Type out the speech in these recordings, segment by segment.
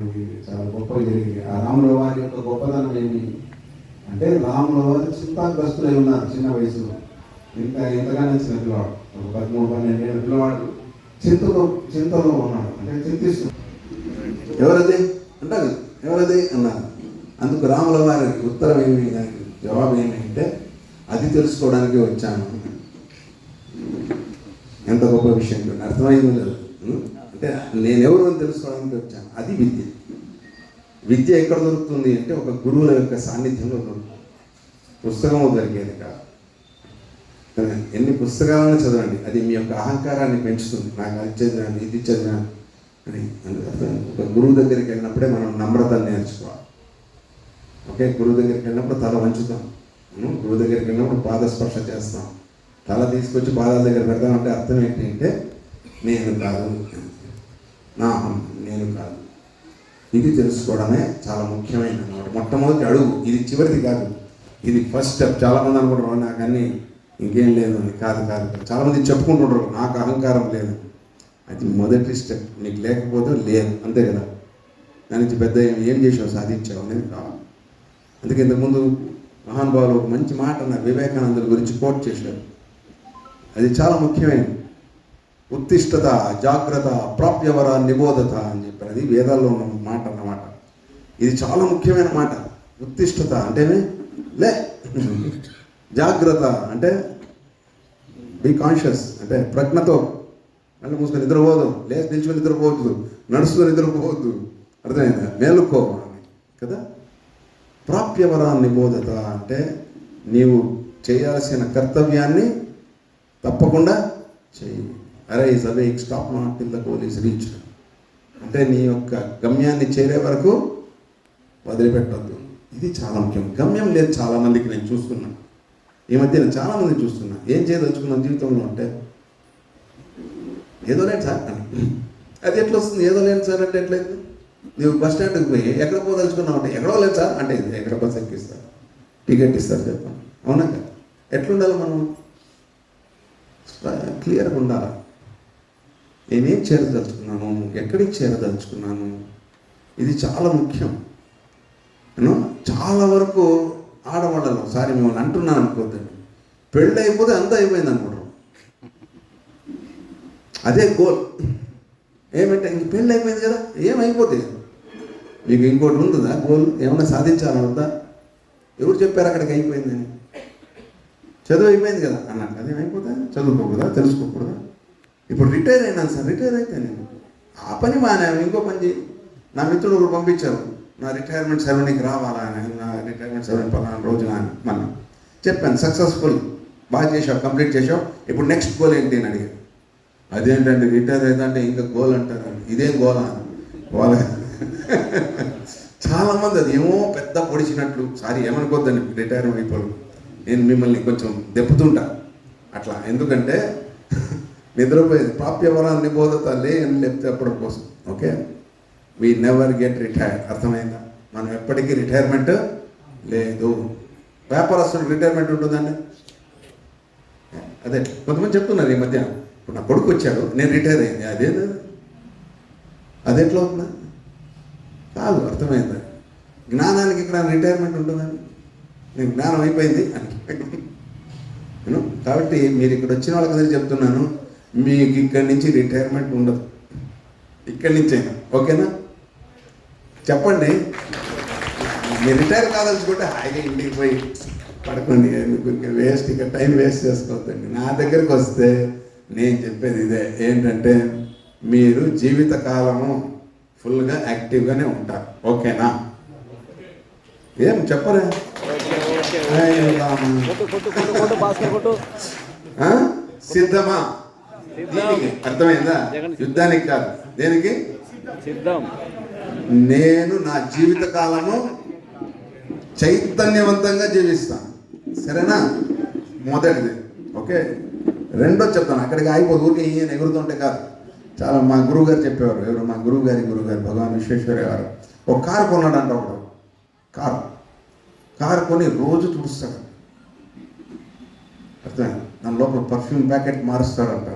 చాలా గొప్పగా జరిగింది. ఆ రాముల వారి యొక్క గొప్పతనం ఏమి అంటే, రాముల వారు చింతాగ్రస్తులై ఉన్నారు చిన్న వయసులో. ఎంతగానో చిన్న పిల్లవాడు, ఒక 13-12 ఏళ్ళ పిల్లవాడు చింతలో ఉన్నాడు, అంటే చింతిస్తూ ఎవరది అంటారు, ఎవరది అన్నారు. అందుకు రాముల వారి ఉత్తరం ఏమి, దానికి జవాబు ఏమి అంటే, అది తెలుసుకోవడానికి వచ్చాను. ఎంత గొప్ప విషయం అర్థమైంది లేదు. అంటే నేనెవరు అని తెలుసుకోవడానికి వచ్చాను. అది విద్య. విద్య ఎక్కడ దొరుకుతుంది అంటే, ఒక గురువుల యొక్క సాన్నిధ్యంలో దొరుకుతుంది. పుస్తకము దొరికేది కాదు. ఎన్ని పుస్తకాలను చదవండి, అది మీ యొక్క అహంకారాన్ని పెంచుతుంది. నాకు అది చదివాను, ఇది చదివాను అని. ఒక గురువు దగ్గరికి వెళ్ళినప్పుడే మనం నమ్రతను నేర్చుకోవాలి. ఓకే, గురువు దగ్గరికి వెళ్ళినప్పుడు తల వంచుతాం, గురువు దగ్గరికి వెళ్ళినప్పుడు పాదస్పర్శ చేస్తాం. తల తీసుకొచ్చి పాదాల దగ్గర పెడతామంటే అర్థం ఏంటి అంటే, నేను కాదు, నా నేను కాదు. ఇది తెలుసుకోవడమే చాలా ముఖ్యమైన అన్నమాట. మొట్టమొదటి అడుగు ఇది, చివరిది కాదు, ఇది ఫస్ట్ స్టెప్. చాలామంది అనుకుంటారు నాకు అన్నీ ఇంకేం లేదు అని. కాదు కాదు, చాలామంది చెప్పుకుంటుంటారు నాకు అహంకారం లేదు. అది మొదటి స్టెప్. నీకు లేకపోతే లేదు, అంతే కదా. దాని నుంచి పెద్ద ఏం చేసావు, సాధించావు అనేది కావాలి. అందుకే ఇంతకుముందు మహానుభావులు ఒక మంచి మాట అన్నారు, వివేకానందుల గురించి కోట్ చేశారు. అది చాలా ముఖ్యమైనది. ఉత్తిష్టత, జాగ్రత్త, ప్రాప్యవర, నిబోధత అని చెప్పారు. అది వేదాల్లో ఉన్న మాట అన్నమాట. ఇది చాలా ముఖ్యమైన మాట. ఉత్తిష్టత అంటేనే లే, జాగ్రత్త అంటే బీ కాన్షియస్, అంటే ప్రజ్ఞతో. అంటే మూసుకొని నిద్రపోదు, లేచి నిల్చుకొని నిద్రపోవద్దు, నడుచుకొని నిద్రపోవద్దు, అర్థమైందా, మేలుకోవాలి కదా. ప్రాప్యవర నిబోధత అంటే నీవు చేయాల్సిన కర్తవ్యాన్ని తప్పకుండా చెయ్యి. Arise awake, stop not till the goal is reached. అంటే నీ యొక్క గమ్యాన్ని చేరే వరకు వదిలిపెట్టద్దు. ఇది చాలా ముఖ్యం. గమ్యం లేదు చాలామందికి. నేను చూస్తున్నాను ఈ మధ్య, నేను చాలామంది చూస్తున్నా. ఏం చేయదలుచుకున్నాను జీవితంలో అంటే, ఏదో లేదు సార్ అని. అది ఎట్లా వస్తుంది, ఏదో లేదు సార్ అంటే ఎట్లయితే? నువ్వు బస్ స్టాండ్కి పోయి ఎక్కడ పోదలుచుకున్నావు అంటే, ఎక్కడో లేదు సార్ అంటే, ఇది ఎక్కడ బస్ ఎక్కిస్తారు, టికెట్ ఇస్తారు, చెప్పండి. అవునా కదా? ఎట్లుండాలి మనం? క్లియర్గా ఉండాలి. నేనేం చేరదలుచుకున్నాను, ఎక్కడికి చేరదలుచుకున్నాను, ఇది చాలా ముఖ్యం. నేను చాలా వరకు ఆడవాళ్ళలో, సారీ మిమ్మల్ని అంటున్నాను అనుకోద్దండి, పెళ్ళి అయిపోతే అంతా అయిపోయింది అనుకుంటారు. అదే గోల్. ఏమంటే ఇంక పెళ్ళి అయిపోయింది కదా, ఏమైపోతే మీకు ఇంకోటి ఉంటుందా గోల్? ఏమైనా సాధించాలనుందా? ఎవరు చెప్పారు అక్కడికి అయిపోయిందని? చదువు అయిపోయింది కదా అన్నట్టు అదేమైపోతా, చదువుకోకూడదా, తెలుసుకోకూడదా? ఇప్పుడు రిటైర్ అయినాను సార్, రిటైర్ అయితే నేను ఆ పని మానేను, ఇంకో పని చేయి. నా మిత్రుడు ఒకరు పంపించారు, నా రిటైర్మెంట్ సెరమనీకి రావాలా అని. నా రిటైర్మెంట్ సెరమనీ పలానా రోజున అని మనం చెప్పాను. సక్సెస్ఫుల్, బాగా చేసావు, కంప్లీట్ చేసావు, ఇప్పుడు నెక్స్ట్ గోల్ ఏంటి అని అడిగాను. అదేంటంటే రిటైర్ అవుతుంటే ఇంకా గోల్ అంటారు. ఇదేం గోల్ అని వాళ్ళ చాలామంది అది ఏమో పెద్ద పొడిచినట్లు. Sorry ఏమనుకోద్దండి, retirement అయిపోరు. నేను మిమ్మల్ని కొంచెం దెప్పుతుంటా అట్లా, ఎందుకంటే నిద్రపోయేది. ప్రాప్యవర నిబోధత లే అని చెప్పడం కోసం. Okay, we never get retired. అర్థమైందా? మనం ఎప్పటికీ రిటైర్మెంట్ లేదు. వ్యాపారస్తులకు రిటైర్మెంట్ ఉంటుందండి. అదే కొంతమంది చెప్తున్నారు ఈ మధ్య, ఇప్పుడు నా కొడుకు వచ్చాడు, నేను రిటైర్ అయింది, అది ఎట్లా అవుతుందా? కాదు, అర్థమైందా? జ్ఞానానికి ఇక్కడ రిటైర్మెంట్ ఉంటుందండి. నేను జ్ఞానం అయిపోయింది అని. కాబట్టి మీరు ఇక్కడ వచ్చిన వాళ్ళకందరికీ చెప్తున్నాను, మీకు ఇక్కడి నుంచి రిటైర్మెంట్ ఉండదు, ఇక్కడి నుంచైనా. ఓకేనా? చెప్పండి. మీరు రిటైర్ కాదలుచుకుంటే హాయిగా ఇంటికి పోయి పడుకోండి. మీకు వేస్ట్, ఇక టైం వేస్ట్ చేసుకోవద్దండి. నా దగ్గరికి వస్తే నేను చెప్పేది ఇదే, ఏంటంటే మీరు జీవితకాలము ఫుల్గా యాక్టివ్గానే ఉంటారు. ఓకేనా? ఏం చెప్పరా? సిద్ధమా? అర్థమైందా? యుద్ధానికి కాదు, దేనికి సిద్ధం. నేను నా జీవితకాలము చైతన్యవంతంగా జీవిస్తాను. సరేనా? మొదటిది. ఓకే, రెండో చెప్తాను, అక్కడికి ఆగిపోదు, ఊరికి ఈయన ఎగురుతుంటే కాదు. చాలా మా గురువు గారు చెప్పేవారు, ఎవరు మా గురువు గారు భగవాన్ విశ్వేశ్వరయ్య గారు. ఒక కారు కొన్నాడంట. ఒకడు కారు కొని రోజు తుడుస్తాడు. అర్థమైంది? దాని లోపల పర్ఫ్యూమ్ ప్యాకెట్ మారుస్తాడంట.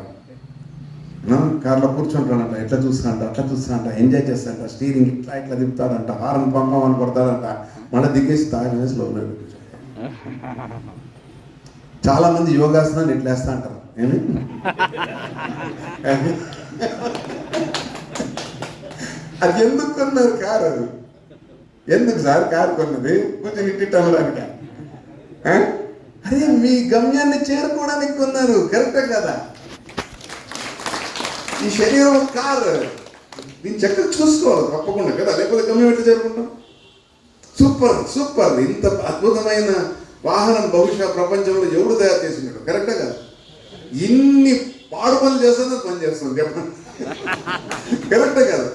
కార్లో కూర్చుంటాడంట, ఎట్లా చూస్తాడంట, అట్లా చూస్తాడంట, ఎంజాయ్ చేస్తాడంట, స్టీరింగ్ ఇట్లా ఇట్లా తిప్పుతాడంట, హారన్ పంపమని కొడతాడంట, మళ్ళీ దిగేసి తాగేసి లోపల. చాలా మంది యోగాసనాలు ఇట్లా వేస్తా అంటారు. ఏమి అది ఎందుకు కొన్నారు కారు? ఎందుకు సార్ కారు కొన్నది? కొంచెం ఇట్టి అవ్వడానికి. అరే మీ గమ్యాన్ని చేరుకోవడానికి కొన్నారు, కరెక్టే కదా? ఈ శరీరం కారు, దీన్ని చక్కగా చూసుకోవాలి తప్పకుండా కదా, లేకపోతే గమ్యం ఎట్లా చేరుకుంటాం? సూపర్ సూపర్, ఇంత అద్భుతమైన వాహనం బహుశా ప్రపంచంలో ఎవడు తయారు చేసినాడు, కరెక్టే కదా? ఇన్ని పాడు పనులు చేస్తుందో పని చేస్తుంది, చెప్పండి, కరెక్టే కదా?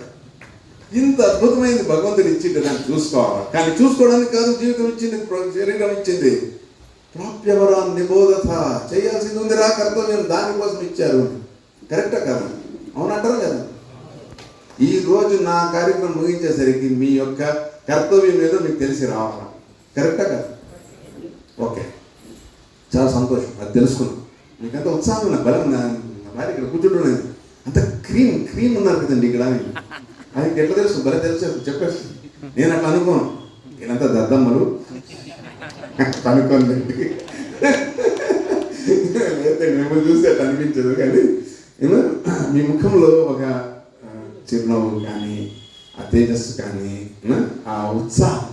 ఇంత అద్భుతమైనది భగవంతుడు ఇచ్చింది, దాన్ని చూసుకోవాలి. కానీ చూసుకోవడానికి కాదు జీవితం ఇచ్చింది, శరీరం ఇచ్చింది. ప్రాప్యవరాన్ నిబోధత, చేయాల్సింది ఉంది రా కర్తవ్యం, దానికోసం ఇచ్చారు, కరెక్టా కదా? అవునంటారు కదా? ఈరోజు నా కార్యక్రమం ముగించేసరికి మీ యొక్క కర్తవ్యం ఏదో మీకు తెలిసి రావాలి, కరెక్టా కదా? ఓకే, చాలా సంతోషం, అది తెలుసుకున్నాం. మీకంత ఉత్సాహం ఉన్న బలం, నా భార్య ఇక్కడ కూర్చుంటున్నది, అంత క్రీమ్ ఉన్నారు కదండి ఇక్కడ. అది ఎట్లా తెలుసు? భలే తెలుసు, చెప్పేసి. నేను అట్లా అనుకోను, నేనంతా దద్దమ్మలు అనుకోండి, లేదండి మిమ్మల్ని చూస్తే అట్లా అనిపించదు. కానీ మీ ముఖంలో ఒక చిరునవ్వు కానీ, ఆ తేజస్సు కానీ, ఆ ఉత్సాహం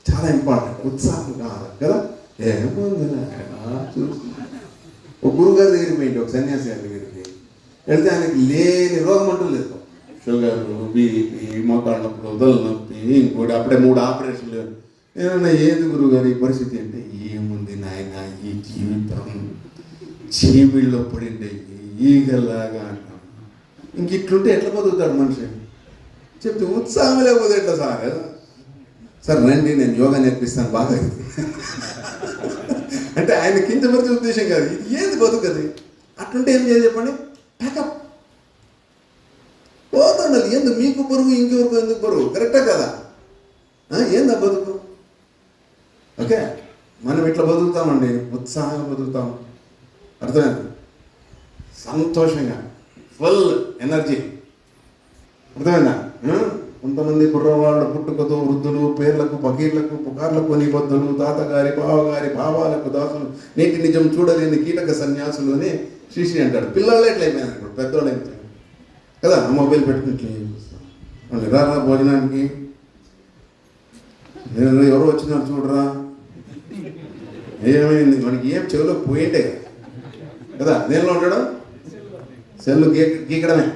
చాలా ఇంపార్టెంట్. ఉత్సాహం కావాలి కదా? ఏముంది, ఒక గురుగారి దగ్గరికి పోయింది, ఒక సన్యాసి గారి దగ్గరికి వెళ్తే ఆయనకి లేని రోగం అంటూ లేదు. షుగర్, బీపీ, మోకాళ్ళ నొప్పి, వదల నొప్పి, ఇంకోటి అప్పుడే 3 ఆపరేషన్లు. ఏమన్నా ఏది గురుగారు ఈ పరిస్థితి అంటే, ఏముంది నాయన ఈ జీవితం చీమిళ్ళలో పడిండే ఈగలాగా అంటాం. ఇంక ఇట్లుంటే ఎట్లా బతుకుతాడు మనిషి? చెప్తే ఉత్సాహం లేకపోతే ఎట్లా సార్ రండి నేను యోగా నేర్పిస్తాను బాగా అంటే ఆయన కించపరిచే ఉద్దేశం కాదు, ఇది ఏది బతుకది. అట్లుంటే ఏం చేయాలి చెప్పండి? ప్యాకప్ పోతుండాలి. ఎందుకు మీకు బరువు, ఇంకెవరికి ఎందుకు బరువు, కరెక్టే కదా? ఏందా బతుకు? ఓకే, మనం ఇట్లా బతుకుతామండి, ఉత్సాహంగా బతుకుతాం, అర్థమైంది? సంతోషంగా, ఫుల్ ఎనర్జీ, అర్థమైందా? కొంతమంది కుర్రవాళ్ళ పుట్టుకతో వృద్ధులు, పేర్లకు పకీర్లకు పుకార్లకు నిబద్ధులు, తాతగారి బావగారి భావాలకు దాసులు, నీటి నిజం చూడలేని కీటక సన్యాసులు అని శ్రీశ్రీ అంటాడు. పిల్లలే ఎట్లా అయిపోయినారు ఇప్పుడు, పెద్దవాళ్ళు అయిపోయారు కదా, మొబైల్ పెట్టుకుని రారా భోజనానికి, నేను ఎవరో వచ్చినారు చూడరా, ఏమైంది మనకి, ఏం చెవిలో పోయింటే కదా, దేనిలో ఉంటాడు? సెల్లు గీకడమే,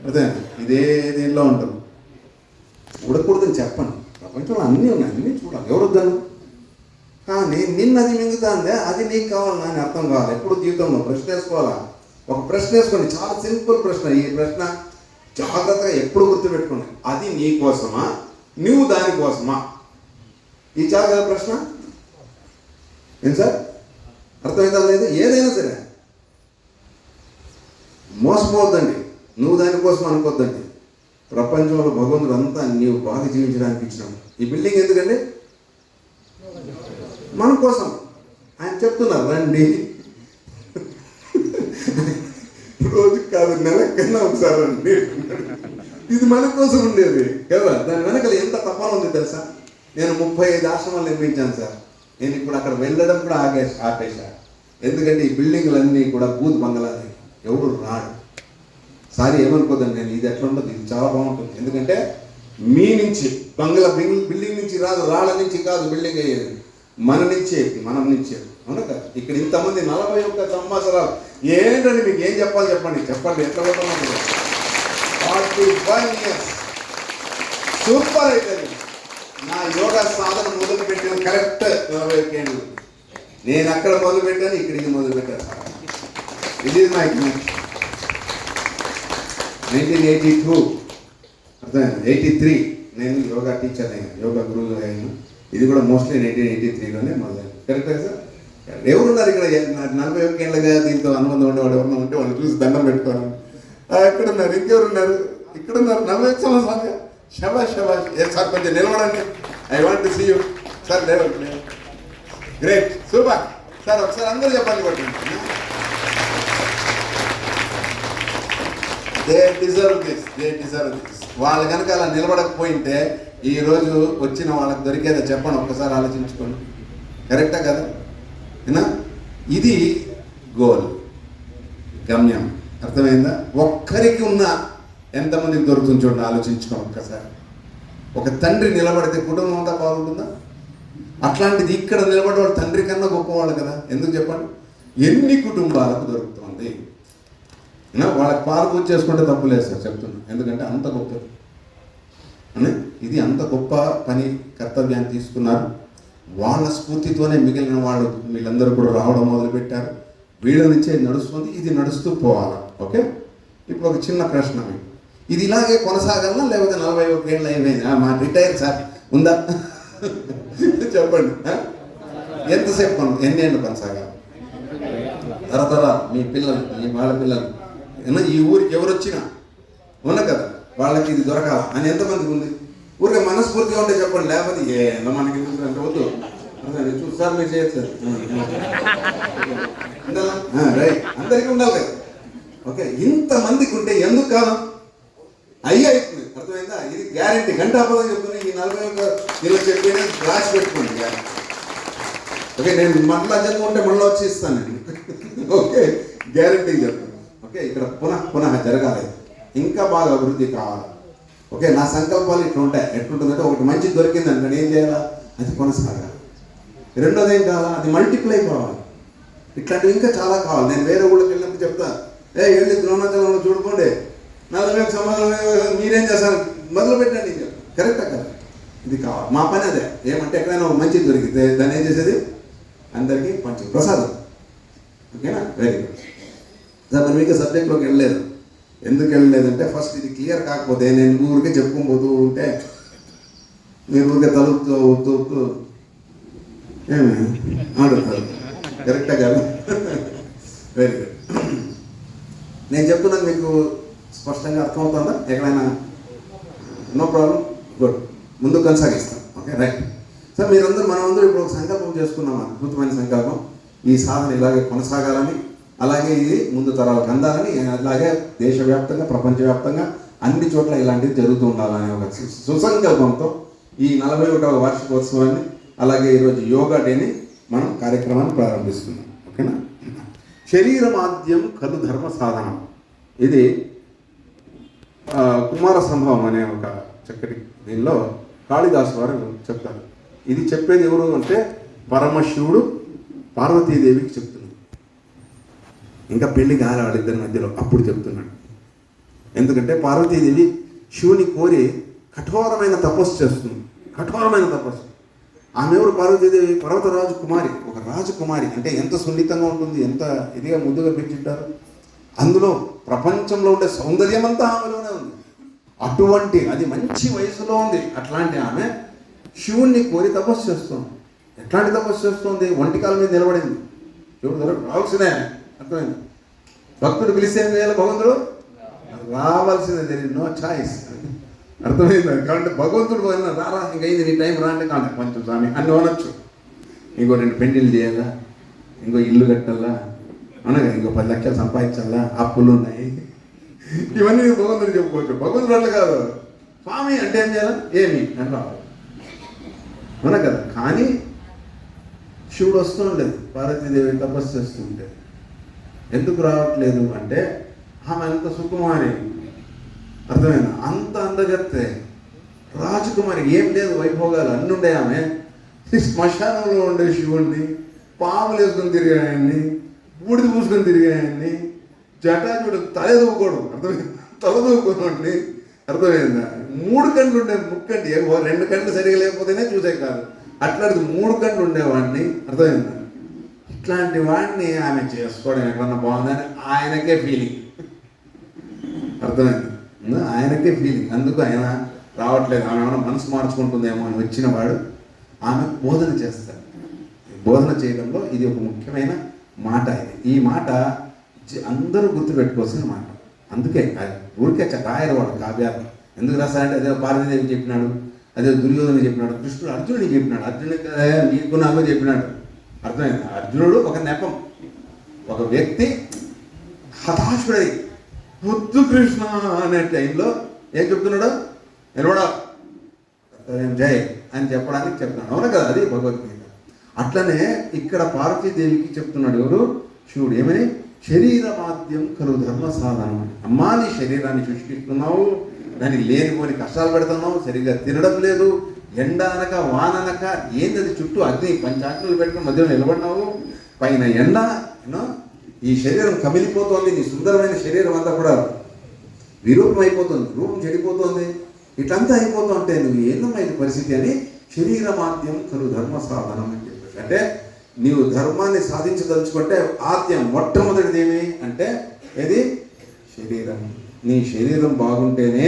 అదే ఇదే దీనిలో ఉంటారు. చూడకూడదని చెప్పండి, ప్రపంచంలో అన్నీ ఉన్నాయి, అన్నీ చూడాలి, ఎవరు వద్దాను. కానీ నిన్నది మింగుతాందే, అది నీకు కావాలని అని అర్థం కావాలి. ఎప్పుడు జీవితంలో ప్రశ్న వేసుకోవాలా? ఒక ప్రశ్న వేసుకోండి, చాలా సింపుల్ ప్రశ్న. ఈ ప్రశ్న జాగ్రత్తగా ఎప్పుడు గుర్తుపెట్టుకోండి, అది నీ కోసమా, నువ్వు దానికోసమా? ఈ చాలా ప్రశ్న ఏం సార్ అర్థమైందా లేదు? ఏదైనా సరే మోసపోవద్దండి, నువ్వు దానికోసం అనుకోద్దండి. ప్రపంచంలో భగవంతుడు అంతా నీవు బాగా జీవించడానికి ఇచ్చినాడు. ఈ బిల్డింగ్ ఎందుకండి? మన కోసం. ఆయన చెప్తున్నారు రండి, రోజు కాదు నెలకన్నా ఒకసారి రండి. ఇది మన కోసం ఉండేది కదా. దాని వెనకాల ఎంత తపన ఉంది తెలుసా? నేను 35 ఆశ్రమాలు నిర్మించాను సార్. నేను ఇప్పుడు అక్కడ వెళ్ళడం కూడా ఆపేశా. ఎందుకంటే ఈ బిల్డింగ్లన్నీ కూడా బూత్ బంగళాలు, ఎవడు రాడు. సారీ ఏమనుకోదండి, నేను ఇది ఎట్లా ఉంటుంది, ఇది చాలా బాగుంటుంది. ఎందుకంటే మీ నుంచి బిల్డింగ్ నుంచి రాదు, రాళ్ళ నుంచి కాదు బిల్డింగ్ అయ్యేది, మన నుంచే, మనం నుంచే. అవునా కదా? ఇక్కడ ఇంతమంది 41 సంవత్సరాలు ఏంటండి, మీకు ఏం చెప్పాలి చెప్పండి, చెప్పండి ఎట్లా పోతామంటే 41 years సూపర్ అయితే. నా యోగా సాధన మొదలు పెట్టిన కరెక్ట్ 41 ఏళ్ళు. నేను అక్కడ మొదలు పెట్టాను, ఇక్కడికి మొదలు పెట్టాను. ఇది మై 1982 అర్థమైంది. 83 నేను యోగా టీచర్ అయ్యాను, యోగా గురువు అయ్యాను. ఇది కూడా మోస్ట్లీ 1983లోనే మొదలైంది. కరెక్టే సార్? ఎవరున్నారు ఇక్కడ 41 ఏళ్ళగా దీంతో అనుబంధం ఉండేవాడు? ఎవరన్నా ఉంటే వాళ్ళు చూసి దండం పెట్టుకోవాలి. ఎక్కడున్నారు? ఇంకెవరున్నారు? ఇక్కడున్నారు 41 సంవత్సరాలుగా. శబాష్ శబాష్. సార్ కొంచెం నిలబడండి, I want to see you sir. Great, super sir. ఒకసారి అందరూ చెప్పండి కొట్టండి. They deserve this. వాళ్ళు కనుక అలా నిలబడకపోయింటే ఈరోజు వచ్చిన వాళ్ళకి దొరికేదో చెప్పండి, ఒక్కసారి ఆలోచించుకోండి. కరెక్టా కదా? ఇది గోల్, గమ్యం. అర్థమైందా? ఒక్కరికి ఉన్న ఎంతమందికి దొరుకుతుంది చూడండి, ఆలోచించుకోండి ఒక్కసారి. ఒక తండ్రి నిలబడితే కుటుంబం అంతా బాగుంటుందా? అట్లాంటిది ఇక్కడ నిలబడే వాళ్ళు తండ్రి కన్నా గొప్పవాళ్ళు కదా. ఎందుకు చెప్పండి? ఎన్ని కుటుంబాలకు దొరుకుతుంది. వాళ్ళకి పాలు పూజ చేసుకుంటే తప్పు లేదు సార్, చెప్తున్నా. ఎందుకంటే అంత గొప్పది అని, ఇది అంత గొప్ప పని, కర్తవ్యాన్ని తీసుకున్నారు. వాళ్ళ స్ఫూర్తితోనే మిగిలిన వాళ్ళు వీళ్ళందరూ కూడా రావడం మొదలుపెట్టారు. వీళ్ళ నుంచే నడుస్తుంది, ఇది నడుస్తూ పోవాలి. ఓకే, ఇప్పుడు ఒక చిన్న ప్రశ్న, ఇది ఇలాగే కొనసాగాలనా లేకపోతే 41 ఏళ్ళు అయిపోయింది మా రిటైర్ సార్ ఉందా? చెప్పండి. ఎంతసేపు ఎన్ని ఏళ్ళు కొనసాగాలి? తరతర మీ పిల్లలు, మీ వాళ్ళ పిల్లలు, ఈ ఊరికి ఎవరు వచ్చినా ఉన్నా కదా, వాళ్ళకి ఇది దొరకాల అని ఎంతమందికి ఉంది? ఊరికే మనస్ఫూర్తిగా ఉంటే చెప్పండి, లేకపోతే ఏదో మనకి అంటే వద్దు. చూస్తారు మీరు చేయొచ్చు రైట్, అందరికీ ఉండాలి కదా. ఓకే, ఇంతమందికి ఉంటే ఎందుకు కాలం అయిపోతుంది. అర్థమైందా? ఇది గ్యారెంటీ, గంటాపదం చెప్తున్నా. ఈ 41 ఇలా చెప్పిన రాసి పెట్టుకోండి గ్యారెంటీ. ఓకే, నేను మళ్ళా చదువుకుంటే మళ్ళీ వచ్చి ఇస్తాను నేను. ఓకే, గ్యారెంటీ చెప్తాను. ఓకే, ఇక్కడ పునః జరగాలి, ఇంకా బాగా అభివృద్ధి కావాలి. ఓకే, నా సంకల్పాలు ఇట్లా ఉంటాయి. ఎట్లుంటుందంటే ఒకటి మంచి దొరికిందని నేను ఏం చేయాలా? అది కొనసాగాలి. రెండోది ఏం కావాలా? అది మల్టిప్లై కావాలి. ఇట్లాంటివి ఇంకా చాలా కావాలి. నేను వేరే ఊళ్ళకి వెళ్ళినప్పుడు చెప్తా, వెళ్ళి ద్రోణాచలంలో చూడుకోండి, 40 సంవత్సరాలు మీరేం చేస్తారు మొదలు పెట్టండి. కరెక్టా కదా? ఇది కావాలి. మా పని అదే. ఏమంటే ఎక్కడైనా మంచిది దొరికితే దాన్ని ఏం చేసేది? అందరికీ పంచి ప్రసాదం. ఓకేనా? Very good sir. మరి మీకు సబ్జెక్ట్లోకి వెళ్ళలేదు. ఎందుకు వెళ్ళలేదంటే ఫస్ట్ ఇది క్లియర్ కాకపోతే నేను ఊరికే చెప్పుకోబోతూ ఉంటే మీరు ఊరికే తలుపుతూ ఊతూ ఏమి ఆడుతారు. కరెక్టా కాదు? Very good. నేను చెప్తున్నాను మీకు స్పష్టంగా అర్థమవుతుందా? ఎక్కడైనా నో ప్రాబ్లం, గుడ్. ముందు కొనసాగిస్తాం. Okay, right sir. మీరందరూ మనమందరూ ఇప్పుడు ఒక సంకల్పం చేసుకున్నాం, అద్భుతమైన సంకల్పం. ఈ సాధన ఇలాగే కొనసాగాలని, అలాగే ఇది ముందు తరాలకు అందాలని, అలాగే దేశవ్యాప్తంగా ప్రపంచవ్యాప్తంగా అన్ని చోట్ల ఇలాంటివి జరుగుతూ ఉండాలనే ఒక సుసంకల్పంతో ఈ 41వ వార్షికోత్సవాన్ని, అలాగే ఈరోజు యోగా డేని మనం కార్యక్రమాన్ని ప్రారంభిస్తున్నాం. ఓకేనా? శరీరమాద్యం ఖలు ధర్మ సాధనం. ఇది కుమార సంభవం అనే ఒక చక్కటి దీనిలో కాళిదాసు వారు చెప్తారు. ఇది చెప్పేది ఎవరు అంటే పరమశివుడు పార్వతీదేవికి చెప్తున్నాడు. ఇంకా పెళ్లి కాలే వాళ్ళిద్దరి మధ్యలో, అప్పుడు చెప్తున్నాడు. ఎందుకంటే పార్వతీదేవి శివుని కోరి కఠోరమైన తపస్సు చేస్తుంది. కఠోరమైన తపస్సు. ఆమె ఎవరు? పార్వతీదేవి పర్వతరాజు కుమారి, ఒక రాజకుమారి. అంటే ఎంత సున్నితంగా ఉంటుంది, ఎంత ఇదిగా ముద్దుగా పెంచుంటారు. అందులో ప్రపంచంలో ఉండే సౌందర్యం అంతా ఆమెలోనే ఉంది. అటువంటి, అది మంచి వయసులో ఉంది. అట్లాంటి ఆమె శివుణ్ణి కోరి తపస్సు చేస్తుంది. ఎట్లాంటి తపస్సు చేస్తుంది? ఒంటికాల మీద నిలబడింది. శివుడు రావాల్సిందే. అర్థమైంది? భక్తుడు పిలిస్తే ఏం చేయాలి? భగవంతుడు రావాల్సిందే. తెలియదు, నో చాయిస్. అర్థమైంది? కాబట్టి భగవంతుడు రారా, ఇంకా ఇది నీ టైం రాండి కాదు కొంచెం స్వామి అన్నీ అనొచ్చు. ఇంకో 2 పెళ్లిళ్ళు చేయాలా, ఇంకో ఇల్లు కట్టాలా, అనగా ఇంకో 10 లక్షలు సంపాదించాలా, అప్పులు ఉన్నాయి, ఇవన్నీ భగవంతుడు చెప్పుకోవచ్చు. భగవంతుడు అట్లా కాదు. స్వామి అంటే ఏం చేయాలా? ఏమి అని రావాలి, అవునా కదా? కానీ శివుడు వస్తూ ఉండేది, పార్వతీదేవి తపస్సు చేస్తుంటే. ఎందుకు రావట్లేదు అంటే ఆమె అంత సుకుమారి. అర్థమైందా? అంత అందగత్తే రాజకుమారి. ఏం లేదు, వైభోగాలు అన్నీ ఉండే. ఆమె శ్మశానంలో ఉండే శివుణ్ణి, పాములు వేసుకొని తిరిగాయన్ని, బూడిద పూసుకొని తిరిగాయన్ని, జటాజుడు తలెదుకోవడం. అర్థమైంది? తలదూకోండి. అర్థమైందా? 3 కళ్ళు ఉండే, ముక్కండి 2 కళ్ళు సరిగా లేకపోతేనే చూసే కాదు. అట్లాంటిది 3 కళ్ళు ఉండేవాడిని. అర్థమైందా? ఇట్లాంటి వాడిని ఆమె చేసుకోవడం ఎక్కడన్నా బాగుందని ఆయనకే ఫీలింగ్. అర్థమైంది? ఆయనకే ఫీలింగ్. అందుకు ఆయన రావట్లేదు. ఆమె ఏమైనా మనసు మార్చుకుంటుందేమో అని వచ్చిన వాడు ఆమె బోధన చేస్తాడు. బోధన చేయడంలో ఇది ఒక ముఖ్యమైన మాట. ఈ మాట అందరూ గుర్తుపెట్టుకోవాల్సిన మాట. అందుకే ఊరికే రాయరు వాడు కావ్యాలు. ఎందుకు రాస్తారంటే అదే పార్వతీదేవి చెప్పినాడు, అదే దుర్యోధన చెప్పినాడు, కృష్ణుడు అర్జునుడికి చెప్పినాడు, అర్జునుడికి నీకు నాకు చెప్పినాడు. అర్థమైంది? అర్జునుడు ఒక నెపం, ఒక వ్యక్తి హతాశుడై ముద్దు కృష్ణ అనే టైంలో ఏం చెప్తున్నాడు? నిలబడా జై అని చెప్పడానికి చెప్తున్నాడు. అవునా కదా? అది భగవద్గీత. అట్లనే ఇక్కడ పార్వతీదేవికి చెప్తున్నాడు ఎవరు? శివుడు. ఏమని? శరీర మాధ్యం కలు ధర్మ సాధనం. అమ్మా, నీ శరీరాన్ని సృష్టిస్తున్నావు, దానికి లేనిపోని కష్టాలు పెడుతున్నావు, సరిగ్గా తినడం లేదు, ఎండ అనక వాననక ఏంది అది, చుట్టూ అగ్ని పంచాగ్నులు పెట్టుకుని మధ్యలో నిలబడినావు, పైన ఎండ, ఈ శరీరం కమిలిపోతోంది, నీ సుందరమైన శరీరం అంతా కూడా విరూపం అయిపోతుంది, రూపం చెడిపోతుంది, ఇట్లంతా అయిపోతూ ఉంటే నువ్వు ఏందమ్మా ఇది పరిస్థితి అని శరీర మాధ్యం కలు ధర్మ సాధనం అని చెప్పాడు. అంటే నీవు ధర్మాన్ని సాధించదలుచుకుంటే ఆద్యం మొట్టమొదటిది ఏమి అంటే ఏది? శరీరం. నీ శరీరం బాగుంటేనే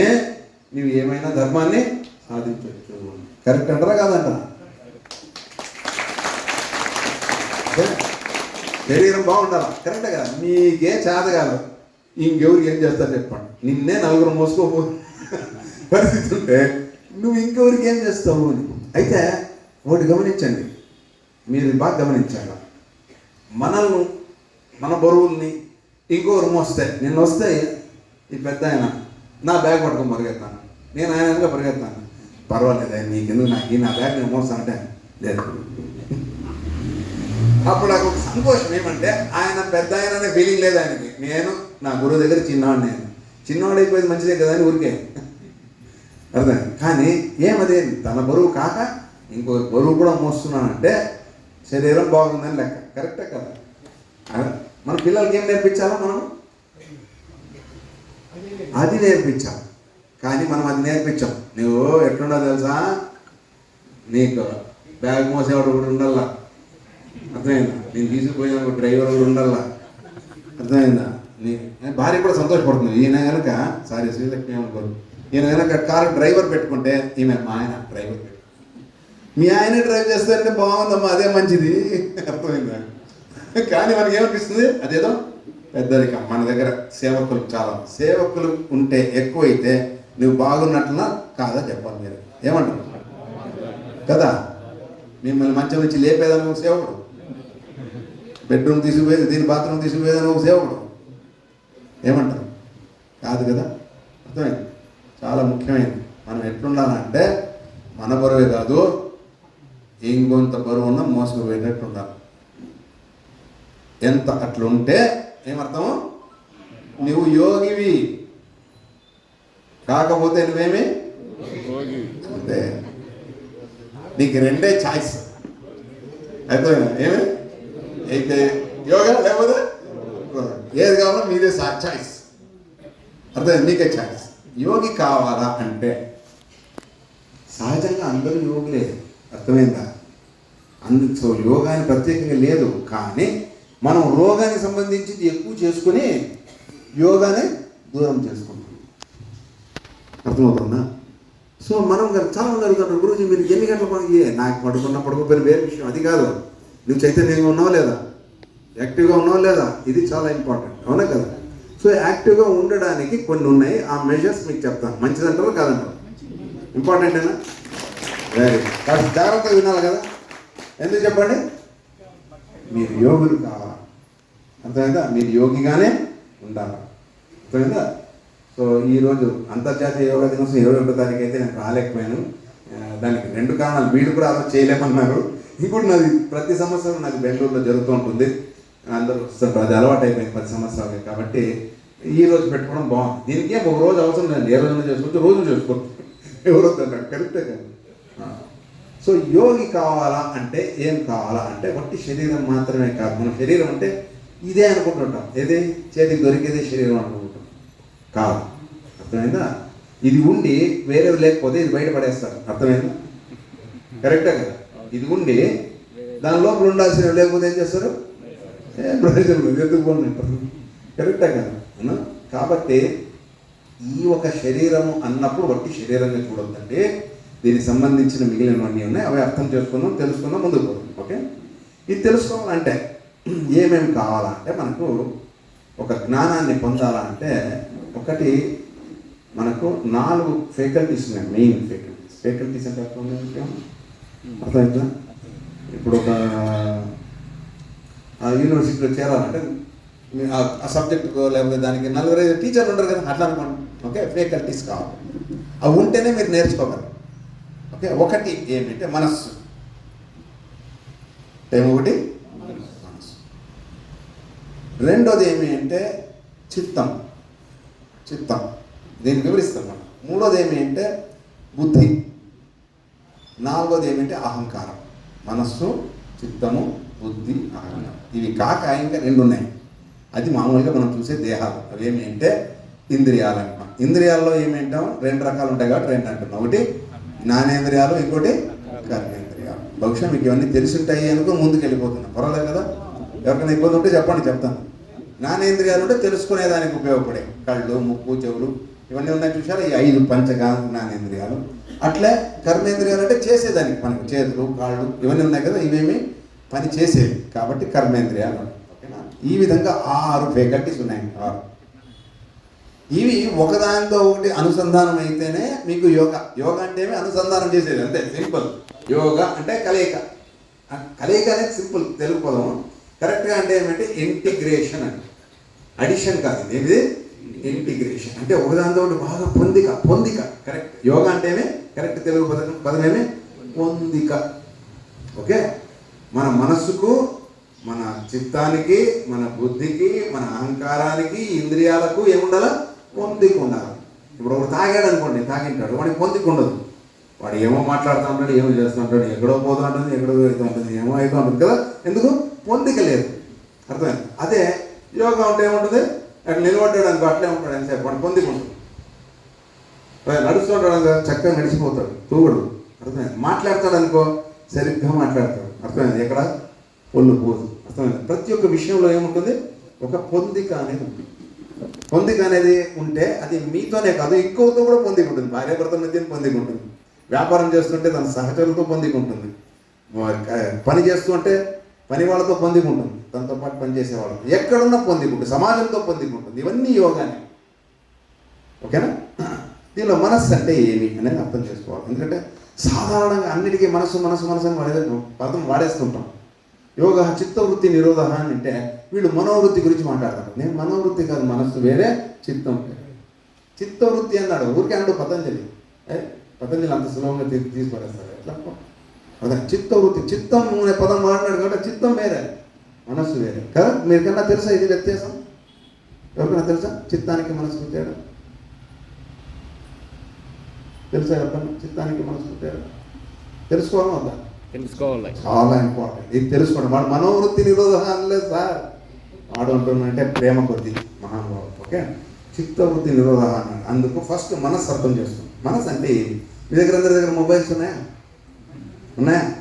నీవు ఏమైనా ధర్మాన్ని సాధించవచ్చు. కరెక్ట్ అంటారా కాదంటారా? శరీరం బాగుండాలా, కరెక్టే కదా? నీకే చేత కాదు, ఇంకెవరికి ఏం చేస్తారు చెప్పండి? నిన్నే నలుగురు మోసుకోపో పరిస్థితి ఉంటే నువ్వు ఇంకెవరికి ఏం చేస్తావు అని. అయితే ఒకటి గమనించండి, మీరు బాగా గమనించాలి. మనల్ని, మన బరువుల్ని ఇంకొకరు మోస్తే, నిన్న వస్తే ఈ పెద్ద ఆయన నా బ్యాగ్ పట్టుకొని పరిగెత్తాను, నేను ఆయన వెనక పరిగెత్తాను, పర్వాలేదు నీకెందుకు, నాకు నా బ్యాగ్ నేను మోస్తానంటే లేదు. అప్పుడు నాకు ఒక సంతోషం ఏమంటే ఆయన పెద్ద ఆయన అనే ఫీలింగ్ లేదు ఆయనకి. నేను నా గురువు దగ్గర చిన్నవాడు, నేను చిన్నవాడు అయిపోయింది మంచిదే కదా అని ఊరికే అర్థం. కానీ ఏమది, తన బరువు కాక ఇంకో బరువు కూడా మోస్తున్నానంటే శరీరం బాగుందని లెక్క. కరెక్టే కదా? మన పిల్లలకి ఏం నేర్పించాలో మనం అది నేర్పించాలి. కానీ మనం అది నేర్పించాం. నువ్వు ఎట్లుండో తెలుసా, నీకు బ్యాగ్ మోసేవాడు కూడా ఉండాలా, అర్థమైందా? నేను తీసుకుపోయిన ఒక డ్రైవర్ కూడా ఉండాలా, అర్థమైందా? నీ భార్య కూడా సంతోషపడుతుంది. ఈయన కనుక సారీ శ్రీలక్ష్మి ఏమనుకోరు, ఈయన కనుక కారు డ్రైవర్ పెట్టుకుంటే ఈమె మా ఆయన డ్రైవర్ పెట్టుకుంటే, మీ ఆయన డ్రైవ్ చేస్తారంటే బాగుందమ్మా, అదే మంచిది, అర్థమైందా? కానీ మనకి ఏమనిపిస్తుంది, అదేదో పెద్దరికం. మన దగ్గర సేవకులు చాలా, సేవకులు ఉంటే ఎక్కువైతే నువ్వు బాగున్నట్లునా కాదా చెప్పాలి. మీరు ఏమంటారు కదా? మిమ్మల్ని మంచం నుంచి లేపేదని ఒక సేవకుడు, బెడ్రూమ్ తీసుకుపోయేది, దీని బాత్రూమ్ తీసుకుపోయేదని ఒక సేవకుడు, ఏమంటారు? కాదు కదా? అర్థమైంది? చాలా ముఖ్యమైనది. మనం ఎట్లుండాలంటే మన బరువే కాదు, ఇంకొంత బరువు ఉన్న మోసుకుపోయేటట్టు ఉండాలి. ఎంత అట్లుంటే ఏమర్థము? నువ్వు యోగివి, కాకపోతే నువ్వేమి అంటే నీకు రెండే ఛాయిస్. అయితే ఏమి అయితే యోగా లేకపోతే ఏది కావాలో మీదే ఛాయిస్. అర్థం? నీకే ఛాయిస్. యోగి కావాలా అంటే సహజంగా అందరూ యోగులే, అర్థమైందా? సో యోగాని ప్రత్యేకంగా లేదు, కానీ మనం రోగానికి సంబంధించింది ఎక్కువ చేసుకుని యోగాని దూరం చేసుకుంటాం. అర్థమవుతుందా? సో మనం చాలా మంది అడుగుతారు, గురుజీ మీరు ఎన్ని గంటలు నాకు పడుకోపోయిన వేరే విషయం, అది కాదు. నువ్వు చైతన్యంగా ఉన్నావా లేదా, యాక్టివ్గా ఉన్నావా లేదా, ఇది చాలా ఇంపార్టెంట్. అవునా కదా? సో యాక్టివ్గా ఉండడానికి కొన్ని ఉన్నాయి, ఆ మెజర్స్ మీకు చెప్తాను. మంచిదంటారా కాదంటారు? ఇంపార్టెంటేనా? వెరీ కాదు, జాగ్రత్తగా వినాలి కదా. ఎందుకు చెప్పండి? మీరు యోగులు కావాలా, అర్థమైందా? మీరు యోగిగానే ఉండాలి, అర్థమైందా? సో ఈరోజు అంతర్జాతీయ యోగా దినోత్సవం 21వ తారీఖు అయితే నేను రాలేకపోయాను. దానికి 2 కారణాలు. వీళ్ళు కూడా అలా చేయలేమన్నారు. ఇంకోటి, నాది ప్రతి సంవత్సరం నాకు బెంగళూరులో జరుగుతూ ఉంటుంది, అందరూ వస్తారు, అది అలవాటు అయిపోయింది 10 సంవత్సరాలు. కాబట్టి ఈ రోజు పెట్టుకోవడం బాగుంది. దీనికి ఒక రోజు అవసరం లేదు, ఏ రోజున చేసుకోవచ్చు, రోజు చేసుకోవచ్చు, ఎవరో అన్నాడు. కరెక్టే కదా? సో యోగి కావాలా అంటే ఏం కావాలా అంటే వట్టి శరీరం మాత్రమే కాదు. మన శరీరం అంటే ఇదే అనుకుంటుంటాం, ఏదే చేతికి దొరికేదే శరీరం అనుకుంటుంటాం. కాదు, అర్థమైందా? ఇది ఉండి వేరేది లేకపోతే ఇది బయటపడేస్తారు, అర్థమైందా? కరెక్టే కదా? ఇది ఉండి దాని లోపల ఉండాల్సిన లేకపోతే ఏం చేస్తారు? ప్రయోజనం ఎందుకు పోంటారు. కరెక్టే కదా? కాబట్టి ఈ ఒక శరీరము అన్నప్పుడు వట్టి శరీరంగా చూడొద్దండి. దీనికి సంబంధించిన మిగిలినవన్నీ ఉన్నాయి, అవి అర్థం చేసుకుందాం, తెలుసుకుందాం, ముందుకు పోదాం. ఓకే? ఇది తెలుసుకోవాలంటే ఏమేమి కావాలంటే మనకు ఒక జ్ఞానాన్ని పొందాలంటే ఒకటి మనకు 4 ఫ్యాకల్టీస్ ఉన్నాయి, మెయిన్ ఫ్యాకల్టీస్. ఫ్యాకల్టీస్ అంటే అర్థమైందా? ఇప్పుడు ఒక యూనివర్సిటీలో చేరాలంటే ఆ సబ్జెక్టుకో లేకపోతే దానికి 4-5 టీచర్లు ఉండరు కదా, అట్లా అనుకోండి. ఓకే, ఫ్యాకల్టీస్ కావాలి. అవి ఉంటేనే మీరు నేర్చుకోగలరు. ఓకే, ఒకటి ఏమిటంటే మనస్సు. ఒకటి మనస్సు. రెండోది ఏమి అంటే చిత్తం. దీన్ని వివరిస్తాం మనం. మూడోది ఏమి అంటే బుద్ధి. నాలుగోది ఏమిటంటే అహంకారం. మనస్సు, చిత్తము, బుద్ధి, అహంకారం. ఇవి కాక ఇంకా 2 ఉన్నాయి. అది మామూలుగా మనం చూసే దేహాలు. అవి ఏమి అంటే ఇంద్రియాలు అంటాం. ఇంద్రియాల్లో ఏమేంటాం 2 రకాలు ఉంటాయి కాబట్టి 2 అంటున్నాం. ఒకటి జ్ఞానేంద్రియాలు, ఇంకోటి కర్మేంద్రియాలు. బహుశా మీకు ఇవన్నీ తెలిసి ఉంటాయి అనుకో ముందుకు వెళ్ళిపోతున్నాం. పర్వాలేదు కదా, ఎవరికైనా ఇబ్బంది ఉంటే చెప్పండి, చెప్తాను. జ్ఞానేంద్రియాలు అంటే తెలుసుకునేదానికి ఉపయోగపడే కళ్ళు, ముక్కు, చెవులు ఇవన్నీ ఉన్నాయి చూసారా, ఈ 5 జ్ఞానేంద్రియాలు. అట్లే కర్మేంద్రియాలు అంటే చేసేదానికి, మనకు చేతులు, కాళ్ళు ఇవన్నీ ఉన్నాయి కదా, ఇవేమి పని చేసేవి కాబట్టి కర్మేంద్రియాలు. ఓకేనా? ఈ విధంగా 6 ఫ్యాకల్టీస్ ఉన్నాయి. 6 ఇవి ఒకదానితో ఒకటి అనుసంధానం అయితేనే మీకు యోగా అంటే అనుసంధానం చేసేది, అంతే, సింపుల్. యోగా అంటే కలయిక అనేది సింపుల్ తెలుగు పదం. కరెక్ట్గా అంటే ఏమంటే ఇంటిగ్రేషన్ అంటే, అడిషన్ కాదు ఇది, ఇంటిగ్రేషన్ అంటే ఒకదానితో ఒకటి బాగా పొందిక. కరెక్ట్. యోగా అంటేనే కరెక్ట్ తెలుగు పదమేమి పొందిక. ఓకే, మన మనస్సుకు, మన చిత్తానికి, మన బుద్ధికి, మన అహంకారానికి, ఇంద్రియాలకు ఏముండాలా? పొందిక ఉండాలి. ఇప్పుడు ఒకడు తాగాడు అనుకోండి, తాగింటాడు, వాడికి పొందిక ఉండదు. వాడు ఏమో మాట్లాడుతూ ఉంటాడు, ఏమో చేస్తూ ఉంటాడు, ఎక్కడో పోతూ ఉంటుంది, ఎక్కడో అవుతూ ఉంటుంది, ఏమో అవుతూ ఉంటుంది కదా. ఎందుకు? పొందిక లేదు. అర్థమైంది? అదే యోగా ఉంటే ఏముంటుంది? అట్లా నిలబడ్డాడు అనుకో, అట్లే ఉంటాడు ఎంతసేపు, వాడు పొందిక ఉంటుంది. నడుస్తుంటాడు అనుకో, చక్కగా నడిచిపోతాడు, తూగుడు. అర్థమైంది? మాట్లాడతాడు అనుకో, సరిగ్గా మాట్లాడతాడు. అర్థమైంది? ఎక్కడ ఒళ్ళు పోదు. అర్థమైంది? ప్రతి ఒక్క విషయంలో ఏముంటుంది? ఒక పొందిక అనేది ఉంటుంది. పొందిక అనేది ఉంటే అది మీతోనే కాదు, ఎక్కువతో కూడా పొందిక ఉంటుంది. భార్యాభర్తల మధ్య పొందిక ఉంటుంది. వ్యాపారం చేస్తుంటే తన సహచరులతో పొందిక ఉంటుంది. పని చేస్తుంటే పని వాళ్ళతో పొందిక ఉంటుంది, తనతో పాటు పనిచేసేవాళ్ళు. ఎక్కడున్నా పొందిక ఉంటుంది, సమాజంతో పొందిక ఉంటుంది. ఇవన్నీ యోగానే. ఓకేనా? దీనిలో మనస్సు అంటే ఏమి అనేది అర్థం చేసుకోవాలి. ఎందుకంటే సాధారణంగా అన్నిటికీ మనసు అని పదం వాడేస్తుంటాం. యోగ చిత్తవృత్తి నిరోధ అని అంటే వీళ్ళు మనోవృత్తి గురించి మాట్లాడతారు. నేను మనోవృత్తి కాదు, మనస్సు వేరే, చిత్తం వేరే. చిత్తవృత్తి అన్నాడు, ఊరికే అన్నాడు పతంజలి అంత సులభంగా తీసుకుపడేస్తారు. ఎట్లా? అదే చిత్తవృత్తి. చిత్తం అనే పదం మాట్లాడు కాబట్టి చిత్తం వేరే, మనస్సు వేరే కదా. మీకన్నా తెలుసా ఇది వ్యత్యాసం? ఎవరికైనా తెలుసా చిత్తానికి మనసుకు తేడా? తెలుసా ఎవరికన్నా చిత్తానికి మనసుకు తేడా? తెలుసుకోవడం వద్దా? తెలుసుకోవాలి, చాలా ఇంపార్టెంట్. ఇది తెలుసుకోండి. వాడు మనోవృత్తి నిరోధం అనలేదు సార్, వాడు ఉంటుందంటే ప్రేమ కొద్ది మహానుభావుడు. ఓకే, చిత్తవృత్తి నిరోధ అన్నాడు. అందుకు ఫస్ట్ మనస్సు అర్థం చేస్తాం. మనస్సు అంటే ఏది? మీ దగ్గర అందరి దగ్గర మొబైల్స్ ఉన్నాయా?